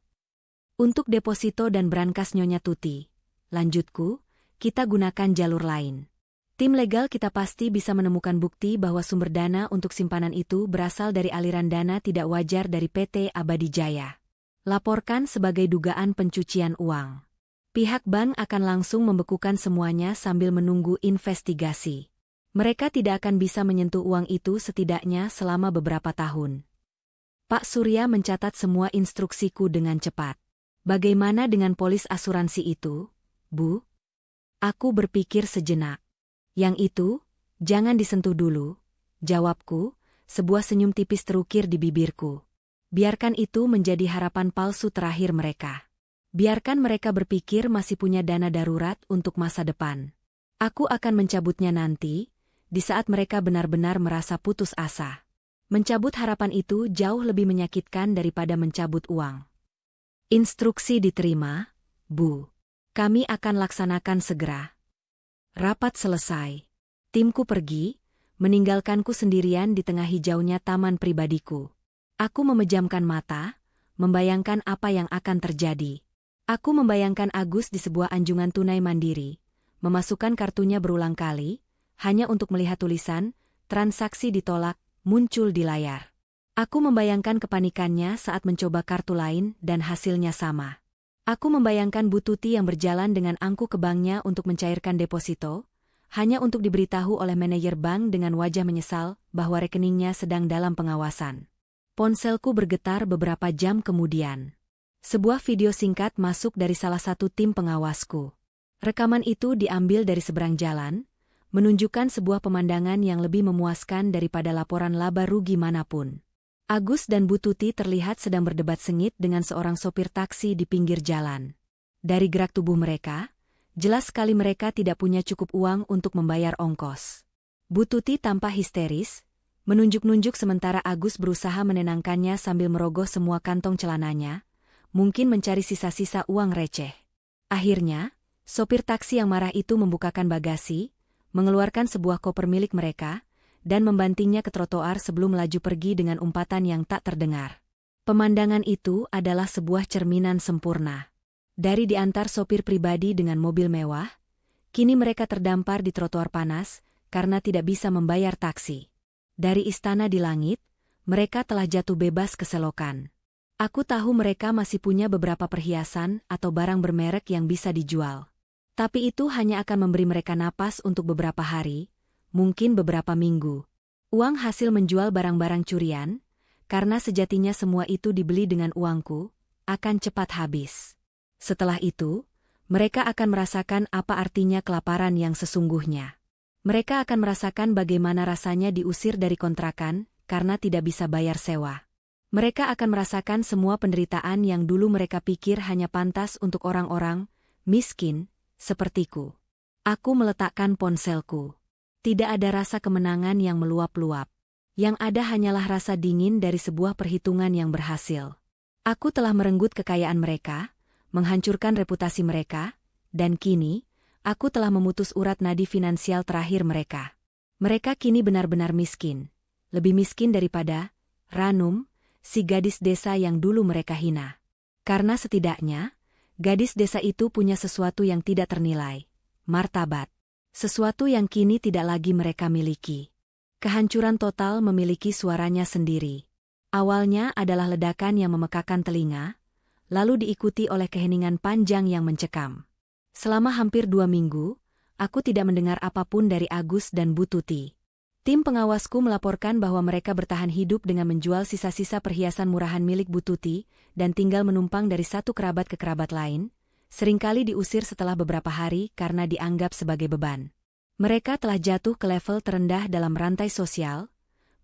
Untuk deposito dan brankas Nyonya Tuti, lanjutku, kita gunakan jalur lain. Tim legal kita pasti bisa menemukan bukti bahwa sumber dana untuk simpanan itu berasal dari aliran dana tidak wajar dari PT Abadi Jaya. Laporkan sebagai dugaan pencucian uang. Pihak bank akan langsung membekukan semuanya sambil menunggu investigasi. Mereka tidak akan bisa menyentuh uang itu setidaknya selama beberapa tahun. Pak Surya mencatat semua instruksiku dengan cepat. Bagaimana dengan polis asuransi itu, Bu? Aku berpikir sejenak. Yang itu, jangan disentuh dulu, jawabku, sebuah senyum tipis terukir di bibirku. Biarkan itu menjadi harapan palsu terakhir mereka. Biarkan mereka berpikir masih punya dana darurat untuk masa depan. Aku akan mencabutnya nanti, di saat mereka benar-benar merasa putus asa. Mencabut harapan itu jauh lebih menyakitkan daripada mencabut uang. Instruksi diterima, Bu. Kami akan laksanakan segera. Rapat selesai. Timku pergi, meninggalkanku sendirian di tengah hijaunya taman pribadiku. Aku memejamkan mata, membayangkan apa yang akan terjadi. Aku membayangkan Agus di sebuah anjungan tunai mandiri, memasukkan kartunya berulang kali, hanya untuk melihat tulisan, transaksi ditolak, muncul di layar. Aku membayangkan kepanikannya saat mencoba kartu lain dan hasilnya sama. Aku membayangkan Bu Tuti yang berjalan dengan angku ke banknya untuk mencairkan deposito, hanya untuk diberitahu oleh manajer bank dengan wajah menyesal bahwa rekeningnya sedang dalam pengawasan. Ponselku bergetar beberapa jam kemudian. Sebuah video singkat masuk dari salah satu tim pengawasku. Rekaman itu diambil dari seberang jalan, menunjukkan sebuah pemandangan yang lebih memuaskan daripada laporan laba rugi manapun. Agus dan Bu Tuti terlihat sedang berdebat sengit dengan seorang sopir taksi di pinggir jalan. Dari gerak tubuh mereka, jelas sekali mereka tidak punya cukup uang untuk membayar ongkos. Bu Tuti tampak histeris, menunjuk-nunjuk sementara Agus berusaha menenangkannya sambil merogoh semua kantong celananya, mungkin mencari sisa-sisa uang receh. Akhirnya, sopir taksi yang marah itu membukakan bagasi, mengeluarkan sebuah koper milik mereka, dan membantingnya ke trotoar sebelum melaju pergi dengan umpatan yang tak terdengar. Pemandangan itu adalah sebuah cerminan sempurna. Dari diantar sopir pribadi dengan mobil mewah, kini mereka terdampar di trotoar panas karena tidak bisa membayar taksi. Dari istana di langit, mereka telah jatuh bebas ke selokan. Aku tahu mereka masih punya beberapa perhiasan atau barang bermerek yang bisa dijual. Tapi itu hanya akan memberi mereka napas untuk beberapa hari, mungkin beberapa minggu. Uang hasil menjual barang-barang curian, karena sejatinya semua itu dibeli dengan uangku, akan cepat habis. Setelah itu, mereka akan merasakan apa artinya kelaparan yang sesungguhnya. Mereka akan merasakan bagaimana rasanya diusir dari kontrakan karena tidak bisa bayar sewa. Mereka akan merasakan semua penderitaan yang dulu mereka pikir hanya pantas untuk orang-orang miskin sepertiku. Aku meletakkan ponselku. Tidak ada rasa kemenangan yang meluap-luap. Yang ada hanyalah rasa dingin dari sebuah perhitungan yang berhasil. Aku telah merenggut kekayaan mereka, menghancurkan reputasi mereka, dan kini, aku telah memutus urat nadi finansial terakhir mereka. Mereka kini benar-benar miskin. Lebih miskin daripada Ranum, si gadis desa yang dulu mereka hina. Karena setidaknya, gadis desa itu punya sesuatu yang tidak ternilai, martabat. Sesuatu yang kini tidak lagi mereka miliki. Kehancuran total memiliki suaranya sendiri. Awalnya adalah ledakan yang memekakan telinga, lalu diikuti oleh keheningan panjang yang mencekam. Selama hampir 2 minggu, aku tidak mendengar apapun dari Agus dan Bu Tuti. Tim pengawasku melaporkan bahwa mereka bertahan hidup dengan menjual sisa-sisa perhiasan murahan milik Bu Tuti dan tinggal menumpang dari satu kerabat ke kerabat lain, seringkali diusir setelah beberapa hari karena dianggap sebagai beban. Mereka telah jatuh ke level terendah dalam rantai sosial,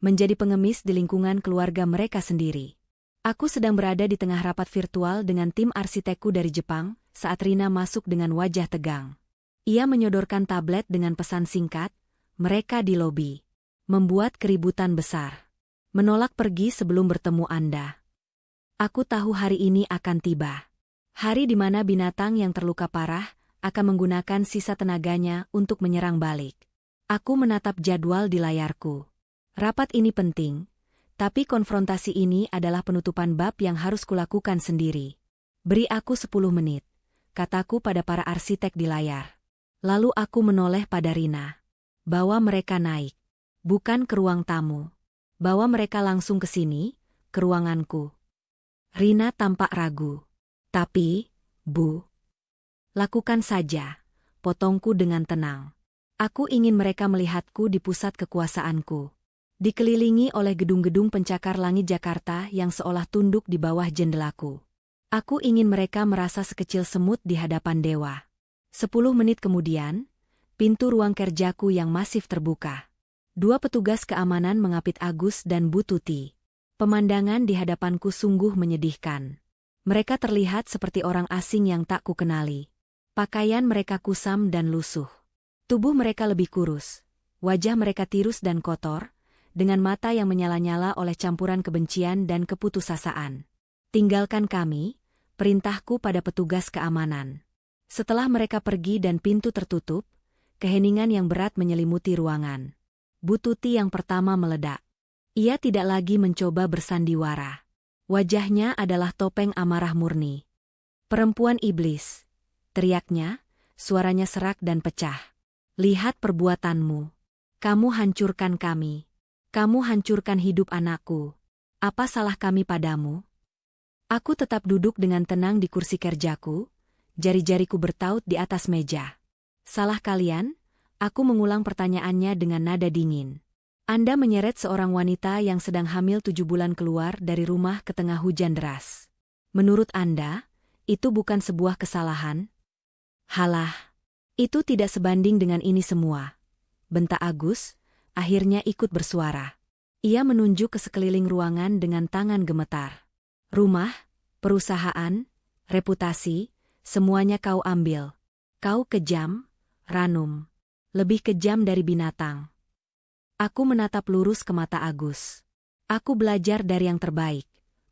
menjadi pengemis di lingkungan keluarga mereka sendiri. Aku sedang berada di tengah rapat virtual dengan tim arsitekku dari Jepang saat Rina masuk dengan wajah tegang. Ia menyodorkan tablet dengan pesan singkat, mereka di lobi. Membuat keributan besar. Menolak pergi sebelum bertemu Anda. Aku tahu hari ini akan tiba. Hari di mana binatang yang terluka parah akan menggunakan sisa tenaganya untuk menyerang balik. Aku menatap jadwal di layarku. Rapat ini penting, tapi konfrontasi ini adalah penutupan bab yang harus kulakukan sendiri. Beri aku 10 menit, kataku pada para arsitek di layar. Lalu aku menoleh pada Rina. Bawa mereka naik. Bukan ke ruang tamu. Bawa mereka langsung ke sini, ke ruanganku. Rina tampak ragu. Tapi, Bu, lakukan saja, potongku dengan tenang. Aku ingin mereka melihatku di pusat kekuasaanku. Dikelilingi oleh gedung-gedung pencakar langit Jakarta yang seolah tunduk di bawah jendelaku. Aku ingin mereka merasa sekecil semut di hadapan dewa. 10 menit kemudian, pintu ruang kerjaku yang masif terbuka. 2 petugas keamanan mengapit Agus dan Bu Tuti. Pemandangan di hadapanku sungguh menyedihkan. Mereka terlihat seperti orang asing yang tak kukenali. Pakaian mereka kusam dan lusuh. Tubuh mereka lebih kurus. Wajah mereka tirus dan kotor, dengan mata yang menyala-nyala oleh campuran kebencian dan keputusasaan. Tinggalkan kami, perintahku pada petugas keamanan. Setelah mereka pergi dan pintu tertutup, keheningan yang berat menyelimuti ruangan. Bu Tuti yang pertama meledak. Ia tidak lagi mencoba bersandiwara. Wajahnya adalah topeng amarah murni. Perempuan iblis, teriaknya, suaranya serak dan pecah. Lihat perbuatanmu. Kamu hancurkan kami. Kamu hancurkan hidup anakku. Apa salah kami padamu? Aku tetap duduk dengan tenang di kursi kerjaku, jari-jariku bertaut di atas meja. Salah kalian? Aku mengulang pertanyaannya dengan nada dingin. Anda menyeret seorang wanita yang sedang hamil 7 bulan keluar dari rumah ke tengah hujan deras. Menurut Anda, itu bukan sebuah kesalahan? Halah, itu tidak sebanding dengan ini semua. Bentak Agus, akhirnya ikut bersuara. Ia menunjuk ke sekeliling ruangan dengan tangan gemetar. Rumah, perusahaan, reputasi, semuanya kau ambil. Kau kejam, Ranum. Lebih kejam dari binatang. Aku menatap lurus ke mata Agus. Aku belajar dari yang terbaik,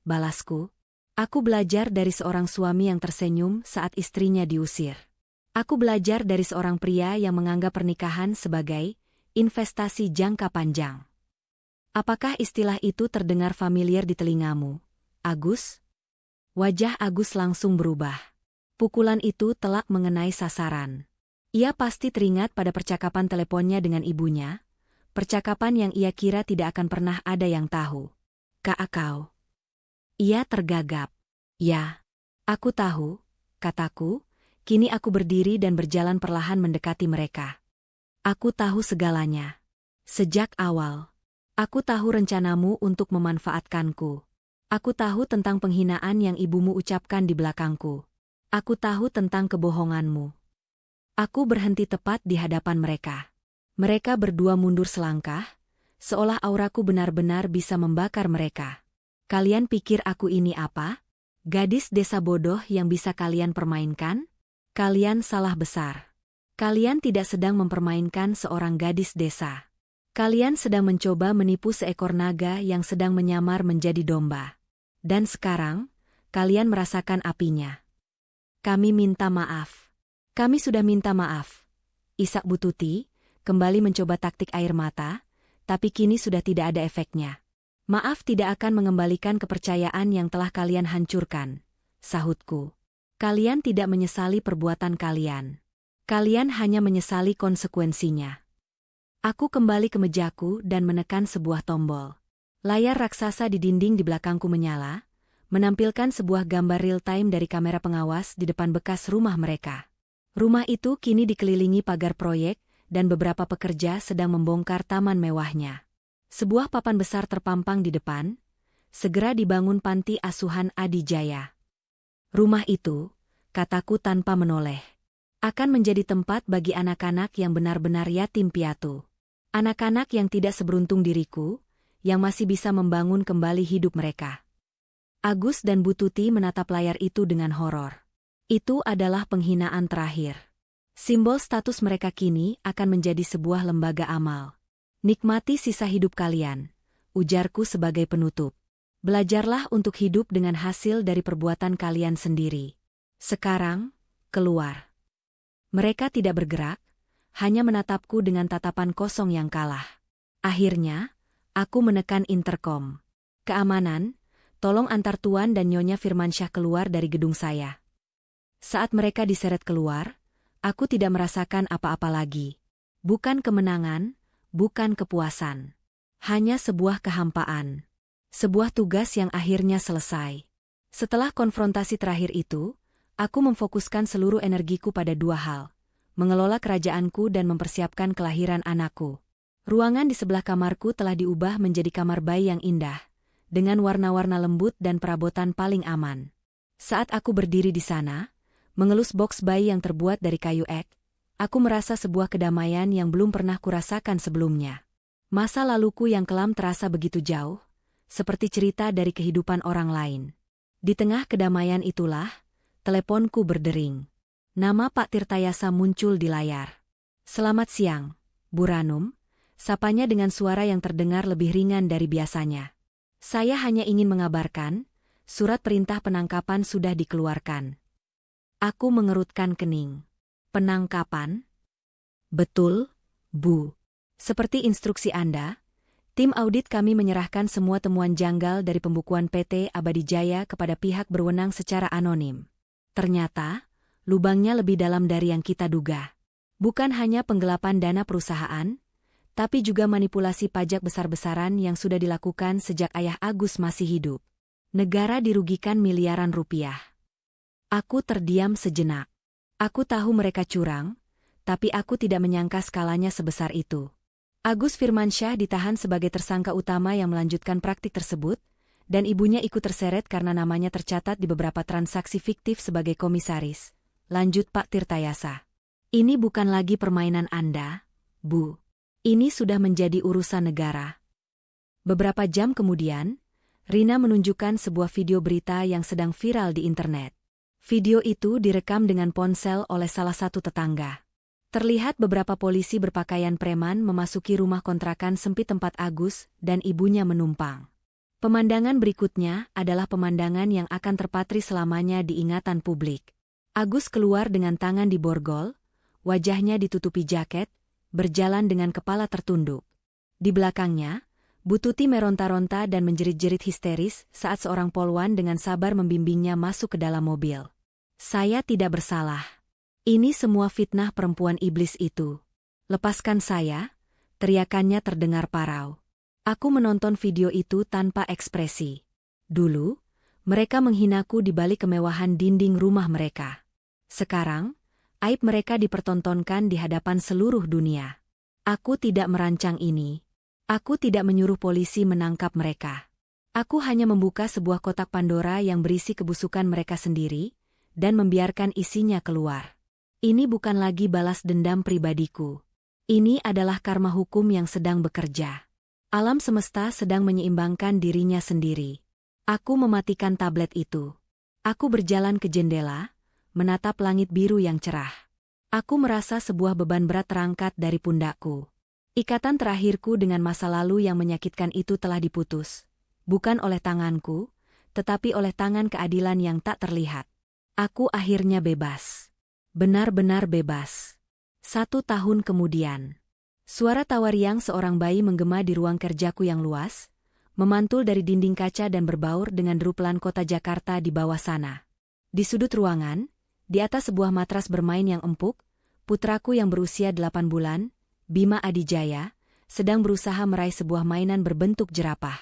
balasku. Aku belajar dari seorang suami yang tersenyum saat istrinya diusir. Aku belajar dari seorang pria yang menganggap pernikahan sebagai investasi jangka panjang. Apakah istilah itu terdengar familiar di telingamu, Agus? Wajah Agus langsung berubah. Pukulan itu telak mengenai sasaran. Ia pasti teringat pada percakapan teleponnya dengan ibunya, percakapan yang ia kira tidak akan pernah ada yang tahu. Kak kau. Ia tergagap. Ya, aku tahu, kataku, kini aku berdiri dan berjalan perlahan mendekati mereka. Aku tahu segalanya. Sejak awal. Aku tahu rencanamu untuk memanfaatkanku. Aku tahu tentang penghinaan yang ibumu ucapkan di belakangku. Aku tahu tentang kebohonganmu. Aku berhenti tepat di hadapan mereka. Mereka berdua mundur selangkah, seolah auraku benar-benar bisa membakar mereka. Kalian pikir aku ini apa? Gadis desa bodoh yang bisa kalian permainkan? Kalian salah besar. Kalian tidak sedang mempermainkan seorang gadis desa. Kalian sedang mencoba menipu seekor naga yang sedang menyamar menjadi domba. Dan sekarang, kalian merasakan apinya. Kami minta maaf. Kami sudah minta maaf. Isak Bu Tuti kembali mencoba taktik air mata, tapi kini sudah tidak ada efeknya. Maaf tidak akan mengembalikan kepercayaan yang telah kalian hancurkan, sahutku. Kalian tidak menyesali perbuatan kalian. Kalian hanya menyesali konsekuensinya. Aku kembali ke mejaku dan menekan sebuah tombol. Layar raksasa di dinding di belakangku menyala, menampilkan sebuah gambar real-time dari kamera pengawas di depan bekas rumah mereka. Rumah itu kini dikelilingi pagar proyek, dan beberapa pekerja sedang membongkar taman mewahnya. Sebuah papan besar terpampang di depan, segera dibangun panti asuhan Adi Jaya. Rumah itu, kataku tanpa menoleh, akan menjadi tempat bagi anak-anak yang benar-benar yatim piatu. Anak-anak yang tidak seberuntung diriku, yang masih bisa membangun kembali hidup mereka. Agus dan Bu Tuti menatap layar itu dengan horor. Itu adalah penghinaan terakhir. Simbol status mereka kini akan menjadi sebuah lembaga amal. Nikmati sisa hidup kalian, ujarku sebagai penutup. Belajarlah untuk hidup dengan hasil dari perbuatan kalian sendiri. Sekarang, keluar. Mereka tidak bergerak, hanya menatapku dengan tatapan kosong yang kalah. Akhirnya, aku menekan interkom. Keamanan, tolong antar Tuan dan Nyonya Firmansyah keluar dari gedung saya. Saat mereka diseret keluar, aku tidak merasakan apa-apa lagi. Bukan kemenangan, bukan kepuasan. Hanya sebuah kehampaan. Sebuah tugas yang akhirnya selesai. Setelah konfrontasi terakhir itu, aku memfokuskan seluruh energiku pada dua hal. Mengelola kerajaanku dan mempersiapkan kelahiran anakku. Ruangan di sebelah kamarku telah diubah menjadi kamar bayi yang indah, dengan warna-warna lembut dan perabotan paling aman. Saat aku berdiri di sana, mengelus boks bayi yang terbuat dari kayu ek, aku merasa sebuah kedamaian yang belum pernah kurasakan sebelumnya. Masa laluku yang kelam terasa begitu jauh, seperti cerita dari kehidupan orang lain. Di tengah kedamaian itulah, teleponku berdering. Nama Pak Tirtayasa muncul di layar. "Selamat siang, Bu Ranum," sapanya dengan suara yang terdengar lebih ringan dari biasanya. "Saya hanya ingin mengabarkan, surat perintah penangkapan sudah dikeluarkan." Aku mengerutkan kening. "Penangkapan?" "Betul, Bu. Seperti instruksi Anda, tim audit kami menyerahkan semua temuan janggal dari pembukuan PT Abadi Jaya kepada pihak berwenang secara anonim. Ternyata, lubangnya lebih dalam dari yang kita duga. Bukan hanya penggelapan dana perusahaan, tapi juga manipulasi pajak besar-besaran yang sudah dilakukan sejak ayah Agus masih hidup. Negara dirugikan miliaran rupiah." Aku terdiam sejenak. Aku tahu mereka curang, tapi aku tidak menyangka skalanya sebesar itu. Agus Firmansyah ditahan sebagai tersangka utama yang melanjutkan praktik tersebut, dan ibunya ikut terseret karena namanya tercatat di beberapa transaksi fiktif sebagai komisaris. Lanjut Pak Tirtayasa. "Ini bukan lagi permainan Anda, Bu. Ini sudah menjadi urusan negara." Beberapa jam kemudian, Rina menunjukkan sebuah video berita yang sedang viral di internet. Video itu direkam dengan ponsel oleh salah satu tetangga. Terlihat beberapa polisi berpakaian preman memasuki rumah kontrakan sempit tempat Agus dan ibunya menumpang. Pemandangan berikutnya adalah pemandangan yang akan terpatri selamanya di ingatan publik. Agus keluar dengan tangan di borgol, wajahnya ditutupi jaket, berjalan dengan kepala tertunduk. Di belakangnya, Bu Tuti meronta-ronta dan menjerit-jerit histeris saat seorang polwan dengan sabar membimbingnya masuk ke dalam mobil. "Saya tidak bersalah. Ini semua fitnah perempuan iblis itu. Lepaskan saya," teriakannya terdengar parau. Aku menonton video itu tanpa ekspresi. Dulu, mereka menghinaku di balik kemewahan dinding rumah mereka. Sekarang, aib mereka dipertontonkan di hadapan seluruh dunia. Aku tidak merancang ini. Aku tidak menyuruh polisi menangkap mereka. Aku hanya membuka sebuah kotak Pandora yang berisi kebusukan mereka sendiri, dan membiarkan isinya keluar. Ini bukan lagi balas dendam pribadiku. Ini adalah karma hukum yang sedang bekerja. Alam semesta sedang menyeimbangkan dirinya sendiri. Aku mematikan tablet itu. Aku berjalan ke jendela, menatap langit biru yang cerah. Aku merasa sebuah beban berat terangkat dari pundakku. Ikatan terakhirku dengan masa lalu yang menyakitkan itu telah diputus. Bukan oleh tanganku, tetapi oleh tangan keadilan yang tak terlihat. Aku akhirnya bebas. Benar-benar bebas. 1 tahun kemudian. Suara tawa riang seorang bayi menggema di ruang kerjaku yang luas, memantul dari dinding kaca dan berbaur dengan derupelan kota Jakarta di bawah sana. Di sudut ruangan, di atas sebuah matras bermain yang empuk, putraku yang berusia 8 bulan, Bima Adijaya, sedang berusaha meraih sebuah mainan berbentuk jerapah.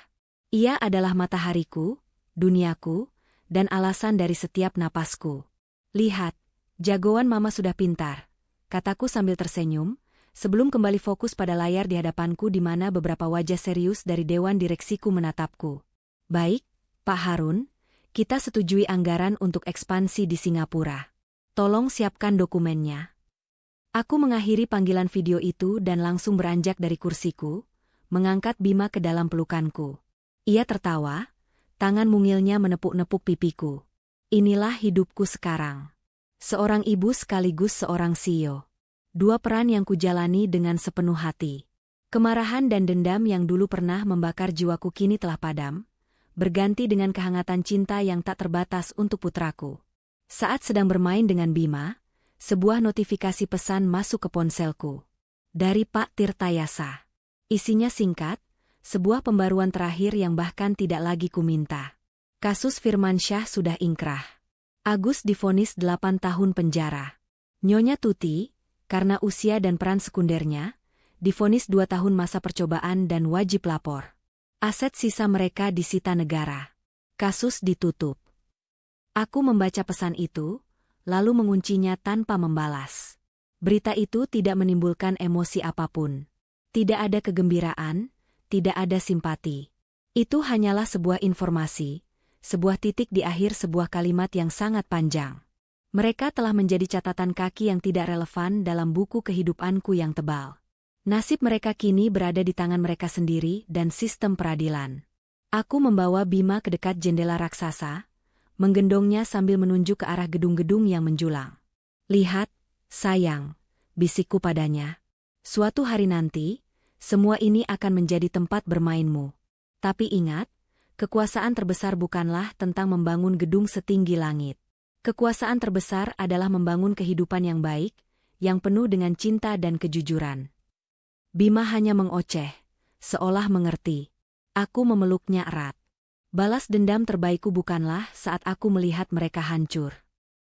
Ia adalah matahariku, duniaku, dan alasan dari setiap napasku. "Lihat, jagoan mama sudah pintar," kataku sambil tersenyum, sebelum kembali fokus pada layar di hadapanku di mana beberapa wajah serius dari dewan direksiku menatapku. "Baik, Pak Harun, kita setujui anggaran untuk ekspansi di Singapura. Tolong siapkan dokumennya." Aku mengakhiri panggilan video itu dan langsung beranjak dari kursiku, mengangkat Bima ke dalam pelukanku. Ia tertawa, tangan mungilnya menepuk-nepuk pipiku. "Inilah hidupku sekarang. Seorang ibu sekaligus seorang CEO. 2 peran yang kujalani dengan sepenuh hati. Kemarahan dan dendam yang dulu pernah membakar jiwaku kini telah padam, berganti dengan kehangatan cinta yang tak terbatas untuk putraku. Saat sedang bermain dengan Bima, Sebuah notifikasi pesan masuk ke ponselku. Dari Pak Tirtayasa. Isinya singkat, sebuah pembaruan terakhir yang bahkan tidak lagi kuminta. Kasus Firmansyah sudah ingkrah. Agus divonis 8 tahun penjara. Nyonya Tuti, karena usia dan peran sekundernya, divonis 2 tahun masa percobaan dan wajib lapor. Aset sisa mereka disita negara. Kasus ditutup. Aku membaca pesan itu, lalu menguncinya tanpa membalas. Berita itu tidak menimbulkan emosi apapun. Tidak ada kegembiraan, tidak ada simpati. Itu hanyalah sebuah informasi, sebuah titik di akhir sebuah kalimat yang sangat panjang. Mereka telah menjadi catatan kaki yang tidak relevan dalam buku kehidupanku yang tebal. Nasib mereka kini berada di tangan mereka sendiri dan sistem peradilan. Aku membawa Bima ke dekat jendela raksasa, menggendongnya sambil menunjuk ke arah gedung-gedung yang menjulang. Lihat, sayang, bisikku padanya. Suatu hari nanti, semua ini akan menjadi tempat bermainmu. Tapi ingat, kekuasaan terbesar bukanlah tentang membangun gedung setinggi langit. Kekuasaan terbesar adalah membangun kehidupan yang baik, yang penuh dengan cinta dan kejujuran. Bima hanya mengoceh, seolah mengerti. Aku memeluknya erat. Balas dendam terbaikku bukanlah saat aku melihat mereka hancur.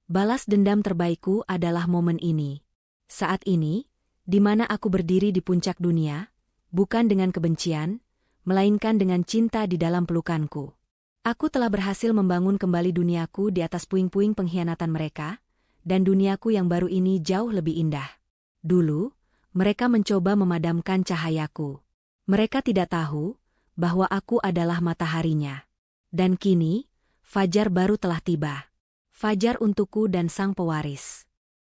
Balas dendam terbaikku adalah momen ini. Saat ini, di mana aku berdiri di puncak dunia, bukan dengan kebencian, melainkan dengan cinta di dalam pelukanku. Aku telah berhasil membangun kembali duniaku di atas puing-puing pengkhianatan mereka, dan duniaku yang baru ini jauh lebih indah. Dulu, mereka mencoba memadamkan cahayaku. Mereka tidak tahu bahwa aku adalah mataharinya. Dan kini, fajar baru telah tiba. Fajar untukku dan sang pewaris.